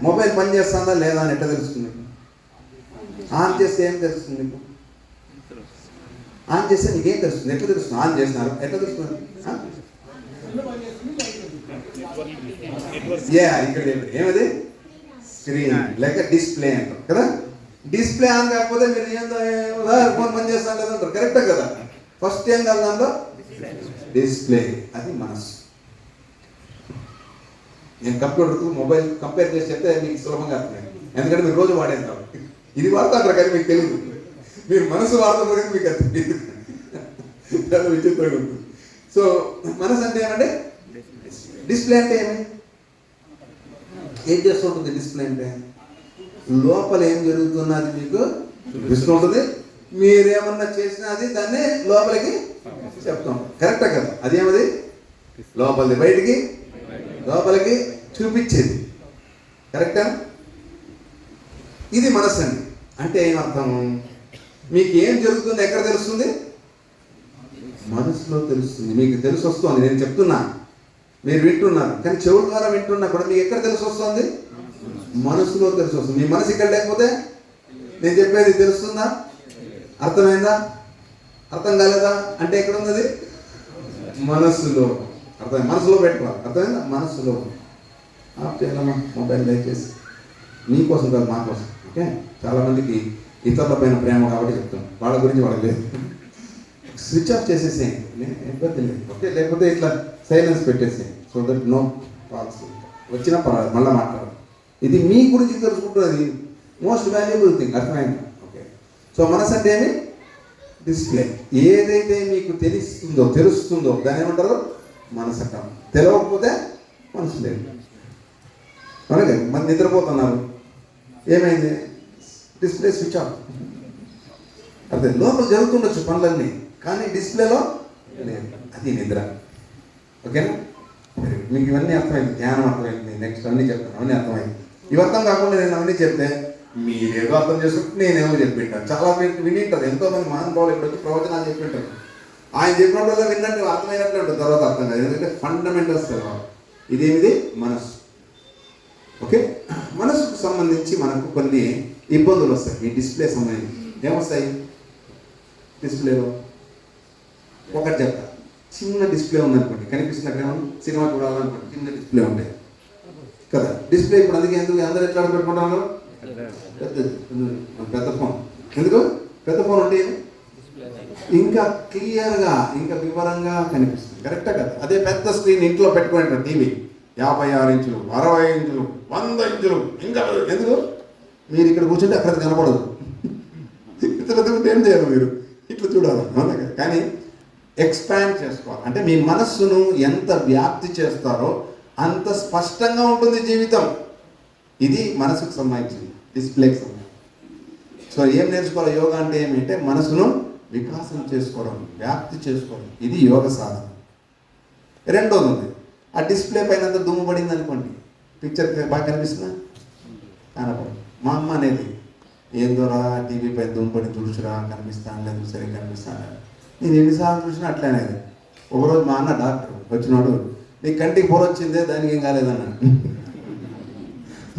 మొబైల్ పని చేస్తుందా లేదా అని ఎట్లా తెలుస్తుంది? ఆన్ చేస్తే ఏం తెలుస్తుంది నీకు? ఆన్ చేస్తే నీకేం తెలుస్తుంది? ఎట్లా తెలుస్తుంది? ఆన్ చేస్తున్నారు ఎట్లా తెలుస్తుంది? ఇక్కడ ఏమది? స్క్రీన్ లేక డిస్ప్లే అంటారు కదా. డిస్ప్లే ఆన్ కాకపోతే మీరు ఏందో ఫోన్ పని చేస్తాను లేదంటారు. కరెక్టే కదా. ఫస్ట్ ఏం కాదు దాంట్లో? డిస్ప్లే. అది మనస్సు. నేను కంప్యూటర్కు మొబైల్ కంపేర్ చేసి చెప్తే మీకు సులభంగా అర్థమైంది. ఎందుకంటే మీరు రోజు వాడేది కాబట్టి. ఇది వాడతారు కానీ మీకు తెలియదు. మీరు మనసు వాడుతున్నారు కానీ మీకు అది తెలియదు. చాలా విచిత్రంగా ఉంటుంది. సో మనసు అంటే ఏమంటే డిస్ప్లే అంటే ఏం చేస్తుంటుంది? డిస్ప్లే అంటే లోపల ఏం జరుగుతున్నది మీకు చూపిస్తూ ఉంటుంది. మీరేమన్నా చేసినా అది దాన్ని లోపలికి చెప్తాం. కరెక్టా కదా? అదేమది? లోపలిది బయటికి, లోపలికి చూపించేది. కరెక్టా? ఇది మనస్సు అండి. అంటే ఏమర్థం? మీకు ఏం జరుగుతుంది ఎక్కడ తెలుస్తుంది? మనసులో తెలుస్తుంది. మీకు తెలిసి వస్తుంది. నేను చెప్తున్నా, మీరు వింటున్నారు, కానీ చెవుల ద్వారా వింటున్నా కూడా మీకు ఎక్కడ తెలిసి వస్తుంది? మనసులో తెలిసి వస్తుంది. మీ మనసు ఇక్కడ లేకపోతే నేను చెప్పేది తెలుస్తుందా? అర్థమైందా? అర్థం కాలేదా? అంటే ఎక్కడ ఉన్నది? మనస్సులో. అర్థమైంది? మనసులో పెట్టుకోవాలి. అర్థమైందా? మనస్సులో. ఆఫ్ చేయాలమ్మా మొబైల్ దయచేసి. మీకోసం కాదు, మా కోసం. ఓకే, చాలామందికి ఇతరుల పైన ప్రేమ కాబట్టి చెప్తాను, వాళ్ళ గురించి వాళ్ళకి లేదు. స్విచ్ ఆఫ్ చేసేసేయండి, ఇబ్బంది లేదు. ఓకే, లేకపోతే ఇట్లా సైలెన్స్ పెట్టేసేయండి. సో దట్ నో కాల్స్ వచ్చినా పర్వాలేదు, మళ్ళీ మాట్లాడాలి. ఇది మీ గురించి తెలుసుకుంటున్నది మోస్ట్ వాల్యుబుల్ థింగ్. అర్థమైంది? ఓకే, సో మనసు అంటే ఏమి? డిస్ప్లే. ఏదైతే మీకు తెలుస్తుందో దాని ఏమంటారు? మనసు అంటాం. తెలియకపోతే మనసు లేదు. అలాగే మన నిద్రపోతున్నారు, ఏమైంది? Display switch off. అదే లోపల జరుగుతుండొచ్చు పనులన్నీ, కానీ డిస్ప్లేలో లేదు. అది నిద్ర. ఓకేనా? మీకు ఇవన్నీ అర్థమైంది, జ్ఞానం అర్థమైంది. నెక్స్ట్ అన్నీ చెప్తాను, అవన్నీ అర్థమైంది. ఇవి అర్థం కాకుండా నేను అవన్నీ చెప్తే మీరేదో అర్థం చేసుకుంటే నేనేమో చెప్పింటాను. చాలా మీరు వినింటారు, ఎంతోమంది మహానుభావులు ఇక్కడ వచ్చి ప్రవచనాలు చెప్పింటారు. ఆయన చెప్పినప్పుడు విన్నట్టు అర్థమైనట్లు ఉంటుంది, తర్వాత అర్థం కాదు. ఎందుకంటే ఫండమెంటల్స్ తెలవాలి. ఇదేమిది? మనసు. ఓకే, మనసుకు సంబంధించి మనకు కొన్ని ఇబ్బందులు వస్తాయి. ఈ డిస్ప్లే సంబంధించి ఏమొస్తాయి? డిస్ప్లేలో ఒకటి చెప్తా. చిన్న డిస్ప్లే ఉందనుకోండి, కనిపిస్తుంది అక్కడ ఏమన్నా సినిమా చూడాలనుకోండి, చిన్న డిస్ప్లే ఉంటాయి కదా. డిస్ప్లే ఇప్పుడు అందుకే ఎందుకు అందరూ ఎట్లా పెట్టుకుంటారు? పెద్ద ఫోన్. ఎందుకు పెద్ద ఫోన్ ఉంటే ఇంకా క్లియర్గా, ఇంకా వివరంగా కనిపిస్తుంది. కరెక్టా కదా? అదే పెద్ద స్క్రీన్ ఇంట్లో పెట్టుకుంటారు, టీవీ 56 ఇంచులు, 60 ఇంచులు, 100 ఇంచులు, ఇంకా ఎందుకు? మీరు ఇక్కడ కూర్చుంటే అక్కడ కనపడదు. ఇతర ఏం చేయాలి? మీరు ఇట్లా చూడాలి. అవునా? కానీ ఎక్స్పాండ్ చేసుకోవాలి. అంటే మీ మనస్సును ఎంత వ్యాప్తి చేస్తారో అంత స్పష్టంగా ఉంటుంది జీవితం. ఇది మనసుకు సంబంధించింది, డిస్ప్లేకి సంబంధించి. సో ఏం నేర్చుకోవాలి? యోగా అంటే ఏమంటే మనసును వికాసం చేసుకోవడం, వ్యాప్తి చేసుకోవడం. ఇది యోగ సాధన. రెండోది ఉంది, ఆ డిస్ప్లే పైన అంతా దుమ్ము పడింది అనుకోండి, పిక్చర్ బాగా కనిపిస్తుందా? కనపడదు. మా అమ్మ అనేది, ఏందోరా టీవీ పైన దుమ్ము పడి తుడుచురా, కనిపిస్తాను లేదు, సరిగ్గా కనిపిస్తాను. నేను ఎన్నిసార్లు చూసినా అట్లా అనేది. ఒకరోజు మా అన్న డాక్టర్ వచ్చినాడు, నీ కంటికి పొర వచ్చిందే, దానికి ఏం కాలేదన్నాడు.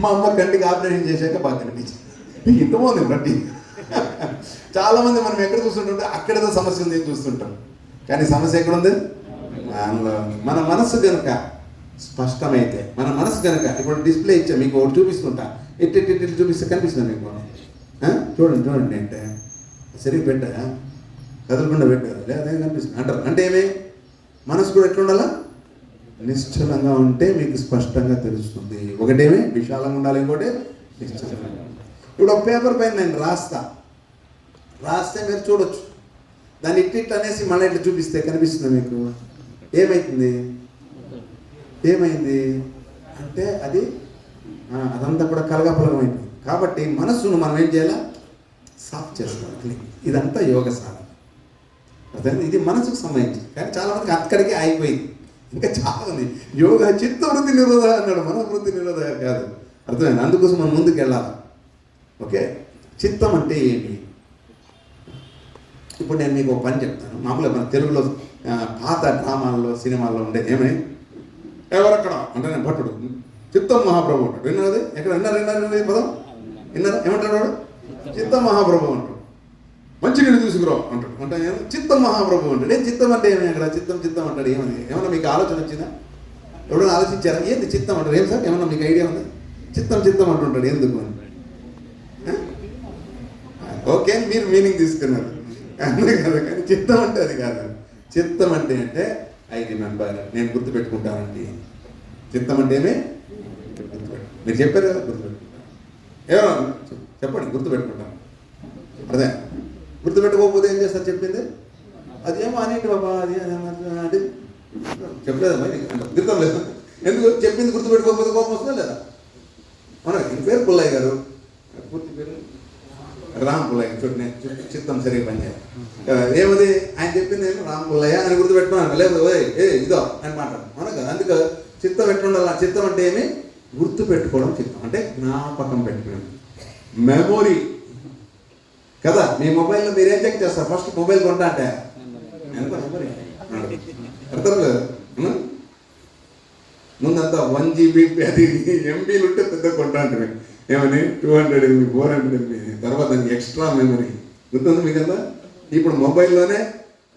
మా అమ్మ కంటికి ఆపరేషన్ చేశాక బాగా కనిపించింది. ఇంత బాగుంది బట్టి. చాలామంది మనం ఎక్కడ చూస్తుంటుంటే అక్కడేదో సమస్య ఉంది చూస్తుంటాం, కానీ సమస్య ఎక్కడుంది? మన మనసు కనుక స్పష్టమైతే, మన మనసు కనుక ఇప్పుడు డిస్ప్లే ఇచ్చా మీకు ఒకటి చూపిస్తుంటా, ఇట్టి చూపిస్తే కనిపిస్తుంది మీకు. చూడండి చూడండి అంటే సరిగ్గా పెట్టా, కదలకుండా పెట్టారు, లేదా కనిపిస్తుంది అంటారు. అంటే ఏమి? మనసు కూడా ఎట్లుండాలా? నిశ్చలంగా ఉంటే మీకు స్పష్టంగా తెలుస్తుంది. ఒకటేమి విశాలంగా ఉండాలి, ఇంకోటి నిశ్చలంగా. ఇప్పుడు ఒక పేపర్ పైన నేను రాస్తే మీరు చూడొచ్చు. దాన్ని ఇట్టిట్ అనేసి మళ్ళీ ఇట్లా చూపిస్తే కనిపిస్తుంది మీకు. ఏమైంది అంటే అదంతా కూడా కలగాపులగమైంది. కాబట్టి మనస్సును మనం ఏం చేయాలా? సాఫ్ చేసుకోవాలి. ఇదంతా యోగ సాధన. అదే ఇది మనసుకు సంబంధించి. కానీ చాలా మందికి అక్కడికే అయిపోయింది. ఇంకా చాలా ఉంది. యోగా చిత్తవృత్తి నిరోధ అన్నాడు, మనోవృత్తి నిరోధ కాదు. అర్థమైంది? అందుకోసం మనం ముందుకు వెళ్ళాలి. ఓకే, చిత్తం అంటే ఏమి? ఇప్పుడు నేను మీకు ఒక పని చెప్తాను. మామూలుగా మన తెలుగులో పాత డ్రామాల్లో, సినిమాల్లో ఉండేది ఏమని, ఎవరక్కడ అంటే నేను భట్టుడు చిత్తం మహాప్రభు అంటాడు. విన్నది ఎక్కడ? విన్నారు పదం విన్నారా? ఏమంటాడు వాడు? చిత్తం మహాప్రభు అంటాడు. మంచినీళ్ళు తీసుకురావు అంటాడు. అంటే చిత్తం మహాప్రభు అంటాడు. నేను చిత్తం అంటే ఏమి? అక్కడ చిత్తం అంటాడు. ఏమన్నా మీకు ఆలోచన వచ్చిందా? ఎవరైనా ఆలోచించారా? ఏంది చిత్తం అంటారు? ఏం సార్ ఏమన్నా మీకు ఐడియా ఉందా? చిత్తం అంటుంటాడు. ఎందుకు అని? ఓకే, మీరు మీనింగ్ తీసుకున్నారు అంతే కదా. కానీ చిత్తం అంటే అది కాదు. చిత్తం అంటే ఐ రిమెంబర్, నేను గుర్తుపెట్టుకుంటానండి. చిత్తం అంటే ఏమి? మీరు చెప్పారు కదా, గుర్తుపెట్టుకుంటాను. ఎవరో చెప్పండి, గుర్తుపెట్టుకుంటాను. అదే గుర్తుపెట్టుకోకపోతే ఏం చేస్తారు? చెప్పింది అదేమో అనేటి బాబా, అది అంటే చెప్పలేదమ్మా, గుర్తం లేదు. ఎందుకు? చెప్పింది గుర్తుపెట్టుకోకపోతే కోపం వస్తుందా లేదా? మన ఇంటి పేరు పుల్లయ్య గారు, పూర్తి పేరు రామ్ పుల్లయ్య. చూడండి, చిత్తం సరిగ్గా పనిచేయాలి. ఏమది? ఆయన చెప్పింది నేను రామ్ పుల్లయ్య అని గుర్తుపెట్టుకున్నాను. లేదు ఇదో అని మాట్లాడు మన కదా. అందుకే చిత్తం ఎట్లుండాలి? చిత్తం అంటే ఏమి? గుర్తు పెట్టుకోవడం. చిత్తం అంటే జ్ఞాపకం పెట్టుకోవడం, మెమొరీ కదా. మీ మొబైల్లో మీరేం చెక్ చేస్తారు? ఫస్ట్ మొబైల్ కొంటా అంటే ఎంత మెమొరీ అర్థం లేదు. ముందంతా 1 GB అది ఎంబీలు ఉంటే పెద్ద కొంటా అంటే ఏమని 200 MB 400 MB, తర్వాత దానికి ఎక్స్ట్రా మెమరీ గుర్తుంది మీకంతా. ఇప్పుడు మొబైల్లోనే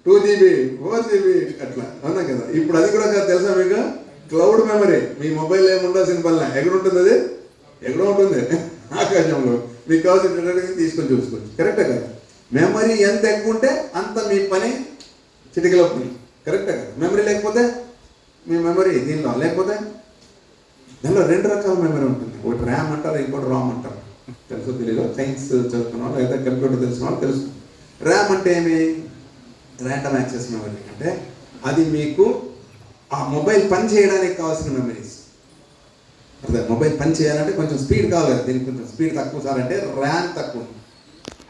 2 GB 4 GB అట్లా, అవునా కదా. ఇప్పుడు అది కూడా తెలుసా మీకు? Cloud memory. మీ మొబైల్ ఏమి ఉండాల్సిన పనిలే. ఎక్కడ ఉంటుంది? అది ఎక్కడో ఉంటుంది, ఆకాశంలో. మీకు కావాల్సిన తీసుకొని చూసుకోవచ్చు. కరెక్టే కదా. మెమరీ ఎంత ఎక్కువ ఉంటే అంత మీ పని చిటికలో పని. కరెక్టే కదా. మెమరీ లేకపోతే మీ మెమరీ దీనిలో లేకపోతే దానిలో 2 రకాల మెమరీ ఉంటుంది. ఒకటి ర్యామ్ అంటారు, ఇంకోటి రామ్ అంటారు. తెలుసు తెలియదు? సైన్స్ చదువుకున్న వాళ్ళు లేదా కంప్యూటర్ తెలిసిన వాళ్ళు తెలుసు. ర్యామ్ అంటే ఏమి? Random access memory. అంటే అది మీకు ఆ మొబైల్ పని చేయడానికి కావాల్సిన మెమరీస్. అదే మొబైల్ పని చేయాలంటే కొంచెం స్పీడ్ కావాలి కదా, దీనికి కొంచెం స్పీడ్ తక్కువ సార్ అంటే ర్యామ్ తక్కువ.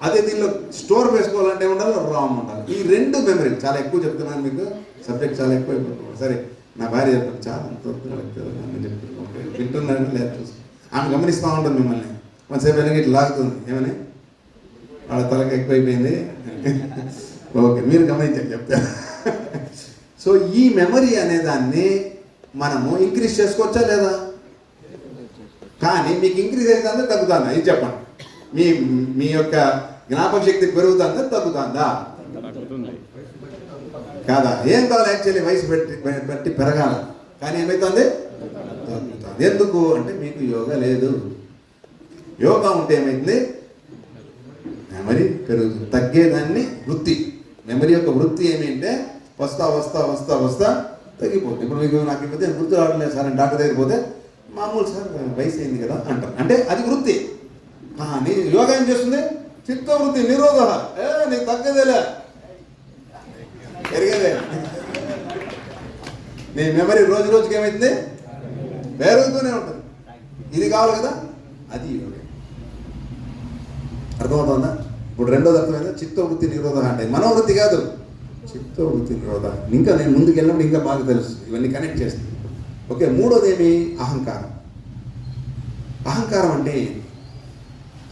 అదే దీనిలో స్టోర్ చేసుకోవాలంటే ఉండాలి, రామ్ ఉండాలి. ఈ రెండు మెమరీ చాలా ఎక్కువ చెప్తున్నాను మీకు, సబ్జెక్ట్ చాలా ఎక్కువ. సరే నా భార్య చెప్పండి, చాలా వింటున్నాను లేదు చూసి ఆమె గమనిస్తూ ఉంటుంది మిమ్మల్ని. కొంతసేపు వెనక ఇట్లా లాగుతుంది, ఏమని వాళ్ళ తలకి ఎక్కువైపోయింది. ఓకే, మీరు గమనించండి చెప్తారు. సో ఈ మెమరీ అనే దాన్ని మనము ఇంక్రీజ్ చేసుకోవచ్చా లేదా? కానీ మీకు ఇంక్రీజ్ అవుతుందా తగ్గుతుందా? ఇది చెప్పండి. మీ యొక్క జ్ఞాపక శక్తి పెరుగుతుందా తగ్గుతుందా? కాదా? ఏం కావాలి యాక్చువల్లీ? వయసు బట్టి పెరగాలి, కానీ ఏమవుతుంది? తగ్గుతుంది. ఎందుకు అంటే మీకు యోగా లేదు. యోగా ఉంటే ఏమైతుంది? మెమరీ పెరుగుతుంది. తగ్గేదాన్ని వృత్తి. మెమరీ యొక్క వృత్తి ఏమిటంటే వస్తా వస్తా వస్తా వస్తా తగ్గిపోతుంది. ఇప్పుడు మీకు నాకు ఇప్పుడే గుర్తు రావట్లేదు సార్ అని డాక్టర్ దగ్గర పోతే మామూలు సార్ వయసు అయింది కదా అంటారు. అంటే అది వృత్తి. కానీ యోగా ఏం చేస్తుంది? చిత్తవృత్తి నిరోధ. నీకు తగ్గదేలే, పెరిగేదే. నీ మెమరీ రోజు రోజుకి ఏమైతుంది? పెరుగుతూనే ఉంటుంది. ఇది కావాలి కదా, అది యోగా. అర్థమవుతుందా? ఇప్పుడు రెండోది అర్థమైందా? చిత్తవృత్తి నిరోధ అంటే మనోవృత్తి కాదు, చిత్తవృత్తి నిరోధ. ఇంకా నేను ముందుకు వెళ్ళినప్పుడు ఇంకా బాగా తెలుస్తుంది, ఇవన్నీ కనెక్ట్ చేస్తుంది. ఓకే, మూడోది ఏమి? అహంకారం. అహంకారం అంటే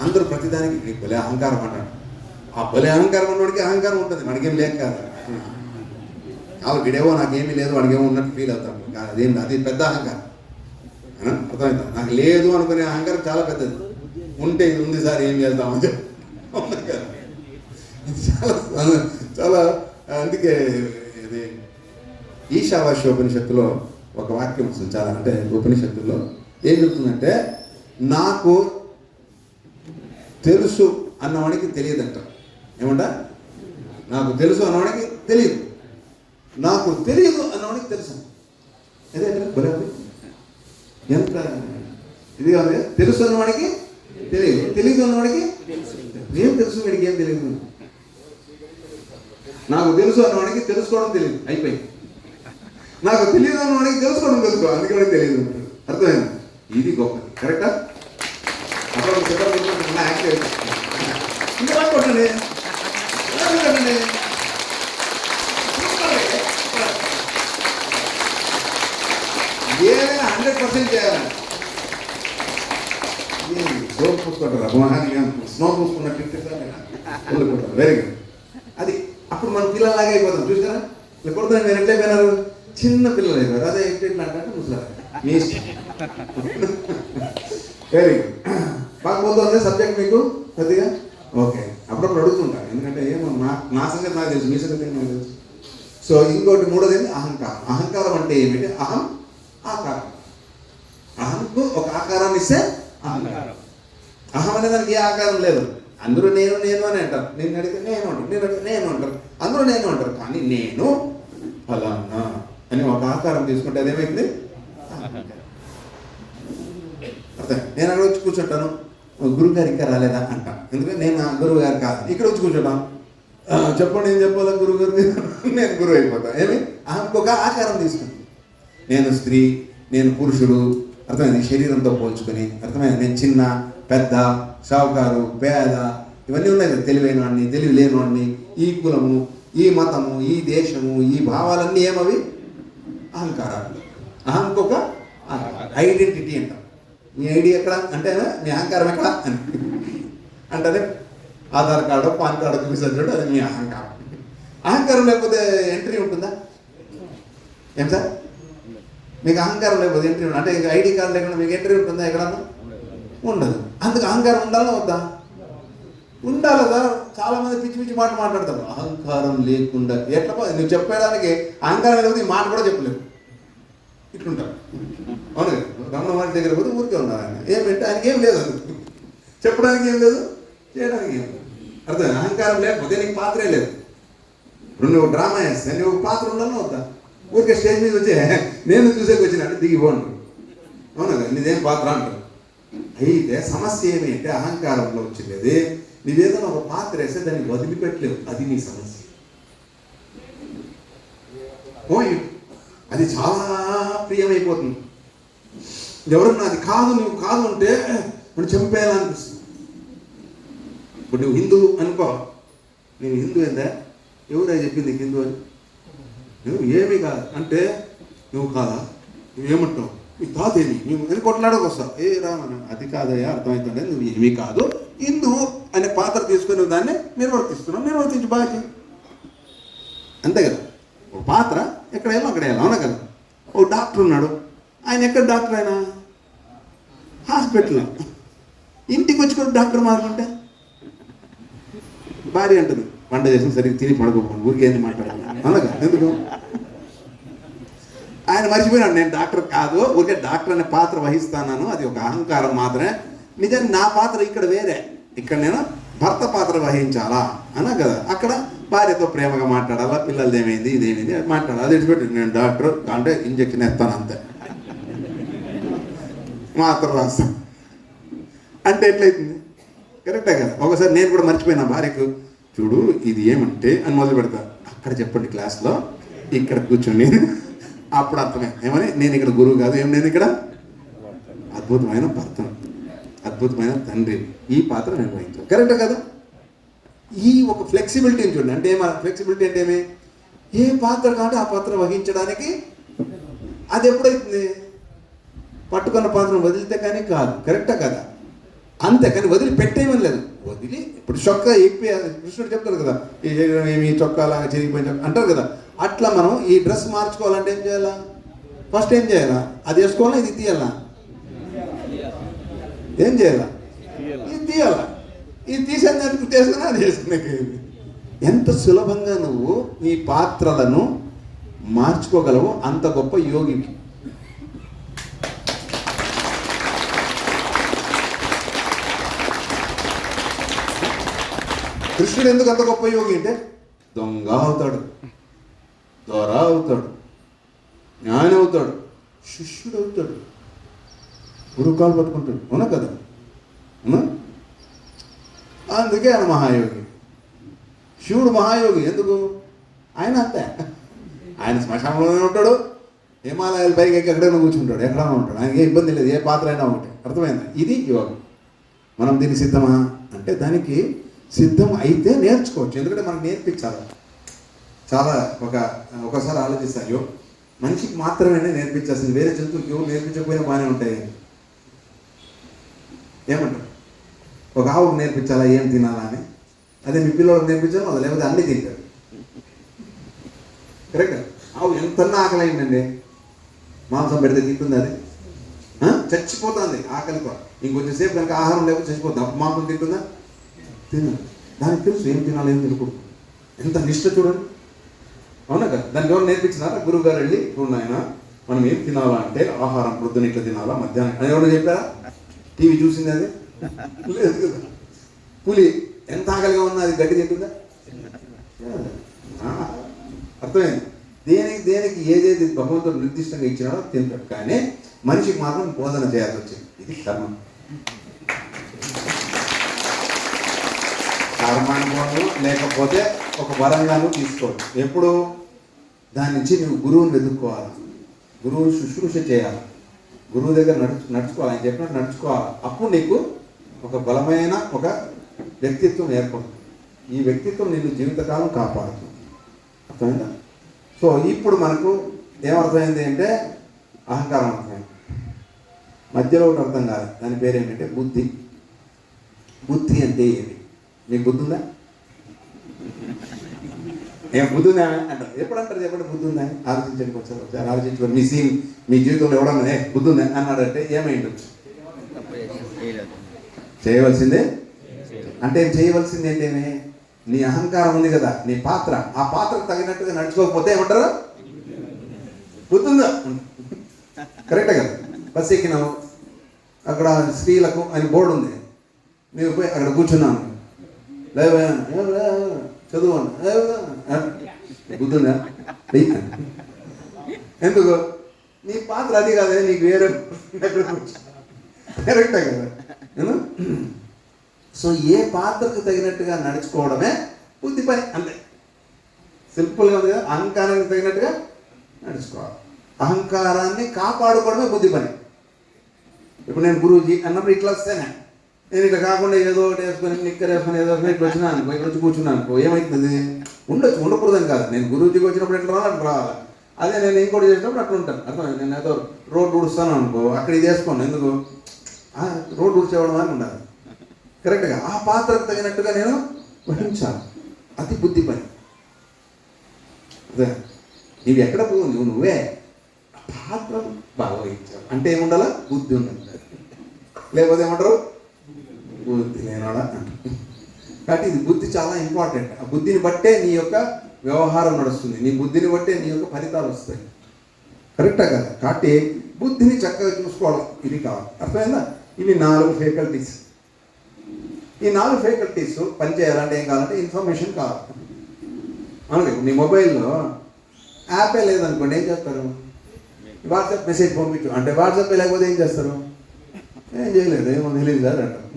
అందరూ ప్రతిదానికి నీకు భలే అహంకారం అంటాడు. ఆ భలే అహంకారం ఉన్నవాడికి అహంకారం ఉంటుంది, మనకేం లేక కాదు. వీడేవో నాకేమీ లేదు, వాడికేమో ఉన్నట్టు ఫీల్ అవుతాం. అదేం అది పెద్ద అహంకారం. అర్థమవుతా? నాకు లేదు అనుకునే అహంకారం చాలా పెద్దది. ఉంటే ఇది ఉంది సార్ ఏం చేద్దామని చెప్పి చాలా చాలా. అందుకే ఇది ఈశావాస్యోపనిషత్తులో ఒక వాక్యం వస్తుంది చాలా. అంటే ఉపనిషత్తుల్లో ఏం చెప్తుందంటే, నాకు తెలుసు అన్నవాడికి తెలియదంట. ఏమంట? నాకు తెలుసు అన్నవాడికి తెలియదు, నాకు తెలియదు అన్నవాడికి తెలుసు. అదే బరాబర్. ఎంత ఇది కాదు. తెలుసు అన్నవాడికి తెలియదు, తెలియదు అన్నవాడికి ఏం తెలుసు, వీడికి ఏం తెలియదు. నాకు తెలుసు అన్నవాడికి తెలుసుకోవడం తెలియదు, అయిపోయింది. నాకు తెలియదు అన్నవాడికి తెలుసుకోవడం తెలుసుకో, అందుకే వాడికి తెలియదు. అర్థమైంది? ఇది గొప్పది. కరెక్టా? అప్పుడు యాక్టివ్ ఇంకా కొట్టండి, కొట్టండి. ఏదైనా 100% చేయాలి. సోప్ పూసుకుంటారు, అభిమానానికి స్నో పూసుకున్నట్టు వెరీ గుడ్. అది అప్పుడు మన పిల్లలాగా అయిపోతాం. చూసారా? ఇలా కొడుతున్నాను, మీరు ఎట్లా అయిపోయినారు? చిన్న పిల్లలు అయిపోయారు. అదే ఎట్లా అంటే ముసలారు. మీ ఇష్టం. Very good. బాగా పోతుంది సబ్జెక్ట్ మీకు కొద్దిగా. ఓకే, అప్పుడప్పుడు అడుగుతుంటాను, ఎందుకంటే ఏమో నా సంగతి నాకు తెలుసు, మీ సంగతి నాకు తెలుసు. సో ఇంకోటి మూడోది ఏంటి? అహంకారం. అహంకారం అంటే ఏమిటి? అహం ఆకారం. అహంకు ఒక ఆకారాన్ని ఇస్తే అహంకారం. అహం అనే దానికి ఏ ఆకారం లేదు. అందరూ నేను నేను అని అంటారు. నేను అడిగితే నేను అంటారు, నేను అడిగితే నేను అంటారు, అందరూ నేను అంటారు. కానీ నేను ఫలానా అని ఒక ఆకారం తీసుకుంటే అదేమైంది? అర్థం? నేను అక్కడ వచ్చి కూర్చుంటాను, గురువు గారు ఇంకా రాలేదా అంటాను. ఎందుకంటే నేను గురువు గారు కాదు, ఇక్కడ వచ్చి కూర్చుంటాను. చెప్పండి ఏం చెప్పాలా గురువు గారు? నేను గురువు అయిపోతాను. ఏమి? ఇంకొక ఆకారం తీసుకుంటాను. నేను స్త్రీ, నేను పురుషుడు. అర్థమైంది? శరీరంతో పోల్చుకొని. అర్థమైంది? నేను చిన్న పెద్ద, షావుకారు, పేద, ఇవన్నీ ఉన్నాయి కదా. తెలివైన వాడిని, తెలివి లేని వాడిని, ఈ కులము, ఈ మతము, ఈ దేశము, ఈ భావాలన్నీ ఏమవి? అహంకారాలు. ఇంకొక ఐడెంటిటీ అంటాం. మీ ఐడి ఎక్కడ అంటే మీ అహంకారం ఎక్కడ అని అంటే ఆధార్ కార్డు, పాన్ కార్డు చూపిస్తాడు, అది మీ అహంకారం. అహంకారం లేకపోతే ఎంట్రీ ఉంటుందా? ఏం సార్? మీకు అహంకారం లేకపోతే ఎంట్రీ ఉంటుంది అంటే ఇంకా ఐడి కార్డు లేకుండా మీకు ఎంట్రీ ఉంటుందా? ఎక్కడన్నా ఉండదు. అందుకు అహంకారం ఉండాలా వద్దా? ఉండాలి కదా. చాలా మంది పిచ్చి పిచ్చి మాట మాట్లాడతారు. అహంకారం లేకుండా ఎట్లా? నువ్వు చెప్పేదానికి అహంకారం లేకపోతే ఈ మాట కూడా చెప్పలేవు. ఇట్లుంటారు. అవును కదా? రమణ వారి దగ్గర పోతే ఊరికే ఉన్నారు ఆయన. ఏమంటే ఆయనకి ఏం లేదు, చెప్పడానికి ఏం లేదు, చేయడానికి ఏం లేదు. అర్థం? అహంకారం లేకపోతే నీకు పాత్రే లేదు. ఇప్పుడు నువ్వు డ్రామా వేస్తే నువ్వు పాత్ర ఉండాలని వద్దా? ఊరికే స్టేజ్ మీద వచ్చే నేను చూసేకి వచ్చినట్టు దిగిపోండు. అవును కదా? నీదేం పాత్ర అంటారు. అయితే సమస్య ఏమి అంటే అహంకారంలో వచ్చింది నీవేదైనా ఒక పాత్ర వేస్తే దాన్ని వదిలిపెట్టలేవు, అది నీ సమస్య. అది చాలా ప్రియమైపోతుంది. ఎవరన్నా అది కాదు నువ్వు కాదు అంటే మనం చంపేయాలనిపిస్తుంది. ఇప్పుడు నువ్వు హిందూ అనుకో, నేను హిందూ ఏందా, ఎవరైనా చెప్పింది హిందూ అని, నువ్వు ఏమీ కాదు అంటే నువ్వు కాదా, నువ్వేమంటావు, నీ తాతేమి, నువ్వు ఎందుకు కొట్లాడకు వస్తావు, ఏ రామన్న అది కాదయ్యా అర్థమవుతుండే, నువ్వు ఏమీ కాదు హిందూ అనే పాత్ర తీసుకుని దాన్ని నిర్వర్తించు బాగా, అంతే కదా. ఒక పాత్ర ఎక్కడ వెళ్ళాం అక్కడ వెళ్ళాం, అవునా కదా. ఓ డాక్టర్ ఉన్నాడు, ఆయన ఎక్కడ డాక్టర్ అయినా హాస్పిటల్, ఇంటికి వచ్చి కూడా డాక్టర్ మారుకుంటే భార్య అంటుంది వంట చేసిన సరిగ్గా తిని పడుకోకుండా ఊరికి ఏంది మాట్లాడాలి, అవునా కదా. ఎందుకు ఆయన మర్చిపోయినాడు, నేను డాక్టర్ కాదు, ఊరికే డాక్టర్ అనే పాత్ర వహిస్తాను, అది ఒక అహంకారం మాత్రమే. నిజానికి నా పాత్ర ఇక్కడ వేరే, ఇక్కడ నేను భర్త పాత్ర వహించాలా అన్నా కదా. అక్కడ భార్యతో ప్రేమగా మాట్లాడాలా, పిల్లలది ఏమైంది ఇదేమైంది మాట్లాడాలి, అది విడిచిపెట్టి నేను డాక్టర్ అంటే ఇంజక్షన్ వేస్తాను అంతే, మాత్రం రాస్తాను అంటే ఎట్లయితుంది, కరెక్టే కదా. ఒకసారి నేను కూడా మర్చిపోయినా భార్యకు, చూడు ఇది ఏమంటే అని మొదలు పెడతా, అక్కడ చెప్పండి క్లాస్లో, ఇక్కడ కూర్చొని అప్పుడు అర్థమే ఏమని, నేను ఇక్కడ గురువు కాదు, ఏం నేను ఇక్కడ అద్భుతమైన భర్తను, అద్భుతమైన తండ్రి, ఈ పాత్ర నిర్వహించాను, కరెక్టే కదా. ఈ ఒక ఫ్లెక్సిబిలిటీని చూడండి. అంటే ఫ్లెక్సిబిలిటీ అంటే ఏమి, ఏ పాత్ర కాబట్టి ఆ పాత్ర వహించడానికి అది ఎప్పుడైతుంది, పట్టుకున్న పాత్రను వదిలితే కానీ కాదు, కరెక్టా కదా. అంతే కానీ వదిలి పెట్టేయమని లేదు, వదిలి ఇప్పుడు చొక్కా ఎప్పి కృష్ణుడు చెప్తారు కదా, ఏమి చొక్కా లాగా చిరిగిపోయిన అంటారు కదా. అట్లా మనం ఈ డ్రెస్ మార్చుకోవాలంటే ఏం చేయాలా, ఫస్ట్ ఏం చేయాలా, అది వేసుకోవాలా, ఇది తీయాలా, ఏం చేయాలా, ఇది తీయాలా, ఇది తీసేందుకు కుట్టేసుకున్నా అది వేసుకునే. ఎంత సులభంగా నువ్వు ఈ పాత్రలను మార్చుకోగలవు, అంత గొప్ప యోగివి. కృష్ణుడు ఎందుకు అంత గొప్ప యోగి అంటే, దొంగ అవుతాడు, దొర అవుతాడు, జ్ఞాని అవుతాడు, శిష్యుడు అవుతాడు, గురుకాలు పట్టుకుంటాడు, అవునా కదా. అందుకే ఆయన మహాయోగి. శివుడు మహాయోగి ఎందుకు, ఆయన అంతే, ఆయన శ్మశానంలోనే ఉంటాడు, హిమాలయాల పైకి ఎక్కడైనా కూర్చుంటాడు, ఎక్కడైనా ఉంటాడు, ఆయనకి ఏ ఇబ్బంది లేదు, ఏ పాత్ర అయినా ఒకటి. అర్థమైందా. ఇది యోగం. మనం దీనికి సిద్ధమా అంటే దానికి సిద్ధం అయితే నేర్చుకోవచ్చు, ఎందుకంటే మనకు నేర్పించాలి. చాలా ఒకసారి ఆలోచిస్తాను, మనిషికి మాత్రమే నేర్పించాల్సింది, వేరే జంతువులకి ఎవరు నేర్పించకపోయినా బాగానే ఉంటాయి. ఏమంటారు, ఒక ఆవుకు నేర్పించాలా ఏం తినాలా అని, అదే మీ పిల్లలకు నేర్పించాలి, అది లేకపోతే అన్నీ తింటారు, కరెక్ట్. ఆవు ఎంతన్నా ఆకలి అయిందండి, మాంసం పెడితే తింటుంది, అది చచ్చిపోతుంది ఆకలితో, ఇంకొంచెం సేపు కనుక ఆహారం లేకపోతే చచ్చిపోతుంది, మాంసం తింటుందా, తినదు. దానికి తెలుసు ఏం తినాలి ఏం తినకూడదు, ఎంత నిష్ట చూడండి, అవునా కదా. దానికి ఎవరు నేర్పించినారా, గురువు గారు వెళ్ళి ఆయన మనం ఏం తినాలా అంటే ఆహారం పొద్దున ఇట్లా తినాలా, మధ్యాహ్నం అని ఎవరు చెప్పారా, టీవీ చూసింది అది లేదు కదా. పులి ఎంత ఆకలిగా ఉన్నా అది గడ్డి తింటుందా, అర్థమైంది. దేనికి ఏదేది భగవంతుడు నిర్దిష్టంగా ఇచ్చినాడో తింటాడు, కానీ మనిషికి మాత్రం బోధన చేయాల్సి వచ్చింది. ఇది కర్మ. కర్మానుభవం లేకపోతే ఒక వరంగాను తీసుకోవచ్చు. ఎప్పుడు దాని నుంచి నువ్వు గురువుని వెతుక్కోవాలి, గురువు శుశ్రూష చేయాలి, గురువు దగ్గర నడుచుకోవాలి, ఆయన చెప్పినట్టు నడుచుకోవాలి. అప్పుడు నీకు ఒక బలమైన ఒక వ్యక్తిత్వం ఏర్పడుతుంది. ఈ వ్యక్తిత్వం నిన్ను జీవితకాలం కాపాడుతుంది. అర్థమైందా. సో ఇప్పుడు మనకు ఏమర్థమైంది అంటే అహంకారం అర్థమైంది. మధ్యలో ఒకటి అర్థం కాదు, దాని పేరు ఏంటంటే బుద్ధి. బుద్ధి అంటే ఏమి, మీకు బుద్ధి ఉందా, ఏం బుద్ధి ఉందా అంటారు. ఎప్పుడు అంటారు చెప్పండి, బుద్ధి ఉందా అని ఆలోచించండి, ఒకసారి ఆలోచించుకోండి. మీ జీవితంలో ఎవడన్నా బుద్ధి ఉందా అన్నాడంటే ఏమైండొచ్చు, చేయవలసిందే అంటే ఏం చేయవలసింది ఏంటేమి, నీ అహంకారం ఉంది కదా, నీ పాత్ర, ఆ పాత్రకు తగినట్టుగా నడుచుకోకపోతే ఏమంటారు, బుద్ధి ఉందా, కరెక్టే కదా. బస్ ఎక్కినావు, అక్కడ స్త్రీలకు అని బోర్డు ఉంది, నేను పోయి అక్కడ కూర్చున్నాను, లేవా చదువు బుద్ధి ఉందా, ఎందుకు, నీ పాత్ర అది కాదే, నీకు వేరే కరెక్టే కదా. సో ఏ పాత్రకు తగినట్టుగా నడుచుకోవడమే బుద్ధి పని, అంతే. సింపుల్గా ఉంది కదా, అహంకారానికి తగినట్టుగా నడుచుకోవాలి. అహంకారాన్ని కాపాడుకోవడమే బుద్ధి పని. ఇప్పుడు నేను గురూజీ అన్నప్పుడు ఇట్లా వస్తేనే, నేను ఇట్లా కాకుండా ఏదో ఒకటి వేసుకొని నిక్కర్ వేసుకొని ఏదో ఇట్లా వచ్చినా అనుకో, ఇక్కడ వచ్చి కూర్చున్నాను అనుకో, ఏమవుతుంది? ఉండకూడదని కాదు. నేను గురూజీకి వచ్చినప్పుడు ఎట్లా రావాలి అట్లా రావాలి. అదే నేను ఇంకోటి చేసినప్పుడు అట్లా ఉంటాను. అర్థమైంది? నేను ఏదో రోడ్డు ఊడుస్తాను అనుకో, అక్కడ ఇది వేసుకోను. ఎందుకు? రోడ్డు ఊడ్చేవడం అని ఉండాలి. కరెక్ట్గా ఆ పాత్రకు తగినట్టుగా నేను వహించాలి. అది బుద్ధి పని. అదే నీవు ఎక్కడ పోవు, నువ్వే ఆ పాత్ర బాగా వహించావు అంటే ఏముండాలా? బుద్ధి ఉండాలి. లేకపోతే ఏమంటారు? బుద్ధి లేనాడా. కాబట్టి ఇది బుద్ధి చాలా ఇంపార్టెంట్. ఆ బుద్ధిని బట్టే నీ యొక్క వ్యవహారం నడుస్తుంది, నీ బుద్ధిని బట్టే నీ యొక్క ఫలితాలు వస్తాయి. కరెక్టా కదా? కాబట్టి బుద్ధిని చక్కగా చూసుకోవడం ఇది కావాలి. అర్థమైందా? ఇవి 4 ఫ్యాకల్టీస్. ఈ 4 ఫ్యాకల్టీస్ పనిచేయాలంటే ఏం కావాలంటే ఇన్ఫర్మేషన్ కావాలి. అవును, నీ మొబైల్లో యాపే లేదనుకోండి, ఏం చేస్తారు? వాట్సాప్ మెసేజ్ పంపించు అంటే వాట్సాప్ లేకపోతే ఏం చేస్తారు? ఏం చేయలేదు, ఏమో తెలియదు సార్ అంటారు.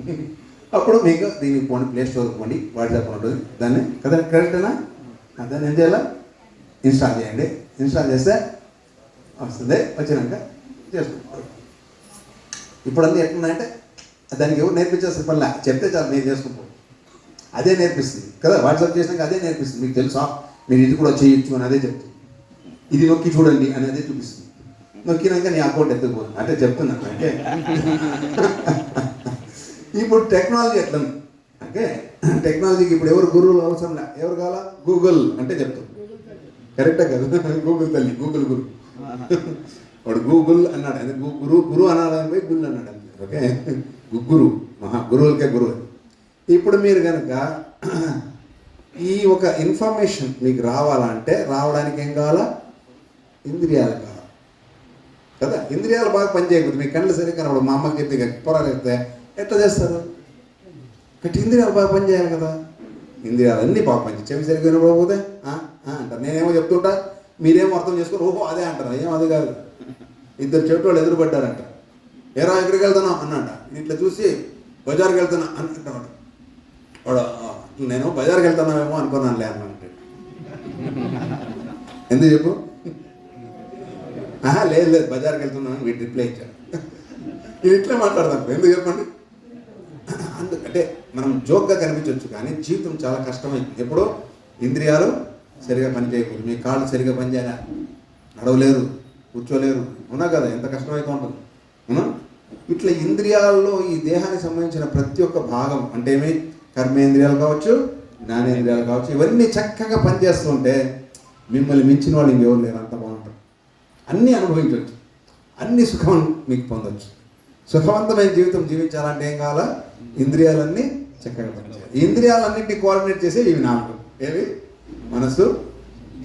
అప్పుడు మీకు దీనికి పోండి, ప్లే స్టోర్కి పోండి, వాట్సాప్ ఉంటుంది దాన్ని కదా, కరెక్టేనా? దాన్ని ఏం చేయాలా? ఇన్స్టాల్ చేయండి. ఇన్స్టాల్ చేస్తే వస్తుంది. వచ్చినాక చేసుకుంటారు. ఇప్పుడు అన్నీ ఎట్లున్నాయంటే దానికి ఎవరు నేర్పించేస్తారు పనిలా, చెప్తే చాలు నేను చేసుకుంటాను. అదే నేర్పిస్తుంది కదా. వాట్సాప్ చేసినాక అదే నేర్పిస్తుంది. మీకు తెలుసా మీరు ఇది కూడా చేయొచ్చు అని అదే చెప్తుంది. ఇది నొక్కి చూడండి అని అదే చూపిస్తుంది. నొక్కినాక నీ అకౌంట్ ఎత్తుకుపోతుంది అంటే చెప్తున్నాను. అంటే ఇప్పుడు టెక్నాలజీ ఎట్లా అంటే టెక్నాలజీకి ఇప్పుడు ఎవరు గురువులు అవసరం లే. ఎవరు కావాలా? గూగుల్ అంటే చెప్తాం. కరెక్టా కదా? గూగుల్ తల్లి, గూగుల్ గురు. వాడు గూగుల్ అన్నాడు, అది గురు అన్నాడు, పోయి గుల్ అన్నాడు. ఓకే, గురు గురువులకే గురువు. ఇప్పుడు మీరు కనుక ఈ ఒక ఇన్ఫర్మేషన్ మీకు రావాలంటే రావడానికి ఏం కావాలా? ఇంద్రియాలు కావాలి కదా. ఇంద్రియాలు బాగా పనిచేయకూడదు. మీ కళ్ళు సరిగ్గా కనబడదు. మా అమ్మకి చెప్తే పొరాలు చెప్తే ఎట్లా చేస్తారు? కాబట్టి ఇంద్రియాలు బాగా పనిచేయాలి కదా. ఇంద్రియాలు అన్నీ బాగా పనిచేయాలి. చెవి సరిగ్గా వినపడకపోతే అంటారు. నేనేమో చెప్తుంటా, మీరేమో అర్థం చేసుకొని ఓహో అదే అంటారు. ఏం అది కాదు. ఇద్దరు చెవిటోళ్ళు ఎదురుపడ్డారంట. ఏరా ఎక్కడికి వెళ్తున్నావు అన్నంట. ఇట్లా చూసి బజార్కి వెళ్తున్నా అని అంటాడు. వాడు నేను బజార్కి వెళ్తున్నావేమో అనుకున్నానులే అన్నంటే. ఎందుకు చెప్పు? లేదు లేదు బజార్కి వెళ్తున్నాను వీటి రిప్లై ఇచ్చాడు. ఇది ఇట్లా మాట్లాడదాం. ఎందుకు చెప్పండి? అందుకంటే మనం జోక్గా కనిపించవచ్చు కానీ జీవితం చాలా కష్టమైంది. ఎప్పుడో ఇంద్రియాలు సరిగా పనిచేయకూడదు. మీ కాళ్ళు సరిగా పనిచేయాలా, నడవలేరు, కూర్చోలేరు. అవునా కదా? ఎంత కష్టమైతే ఉంటుంది. అవునా? ఇట్లా ఇంద్రియాల్లో ఈ దేహానికి సంబంధించిన ప్రతి ఒక్క భాగం అంటే ఏమి, కర్మేంద్రియాలు కావచ్చు, జ్ఞానేంద్రియాలు కావచ్చు, ఇవన్నీ చక్కగా పనిచేస్తుంటే మిమ్మల్ని మించిన వాళ్ళు ఇంకెవరు లేరు. అంత బాగుంటారు. అన్నీ అనుభవించవచ్చు, అన్ని సుఖం మీకు పొందవచ్చు. సుఖవంతమైన జీవితం జీవించాలంటే ఏం కావాలా? ఇంద్రియాలన్నీ చక్కగా పనిచేయాలి. ఈ ఇంద్రియాలన్నింటినీ కోఆర్డినేట్ చేసే ఇవి 4. ఏవి? మనసు,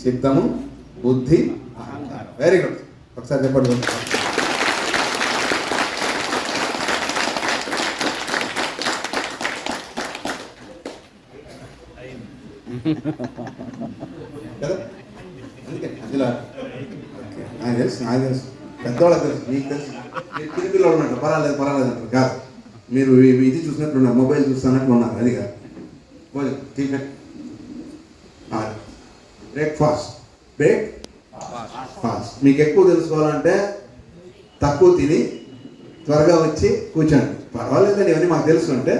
చిత్తము, బుద్ధి, అహంకారం. Very good. ఒకసారి చెప్పండి. కదా? అందుకే అందులో నాకు తెలుసు పెద్దవాళ్ళకి తెలుసు, మీకు తెలుసు. మీరు తిరిగిలో ఉన్నట్టు పర్వాలేదు అంటారు కాదు. మీరు ఇది చూసినట్లున్నారు, మొబైల్ చూస్తున్నట్లు ఉన్నారు. అది కాదు. Break fast. మీకు ఎక్కువ తెలుసుకోవాలంటే తక్కువ తిని త్వరగా వచ్చి కూర్చోండి. పర్వాలేదండి, ఇవన్నీ మాకు తెలుసు అంటే.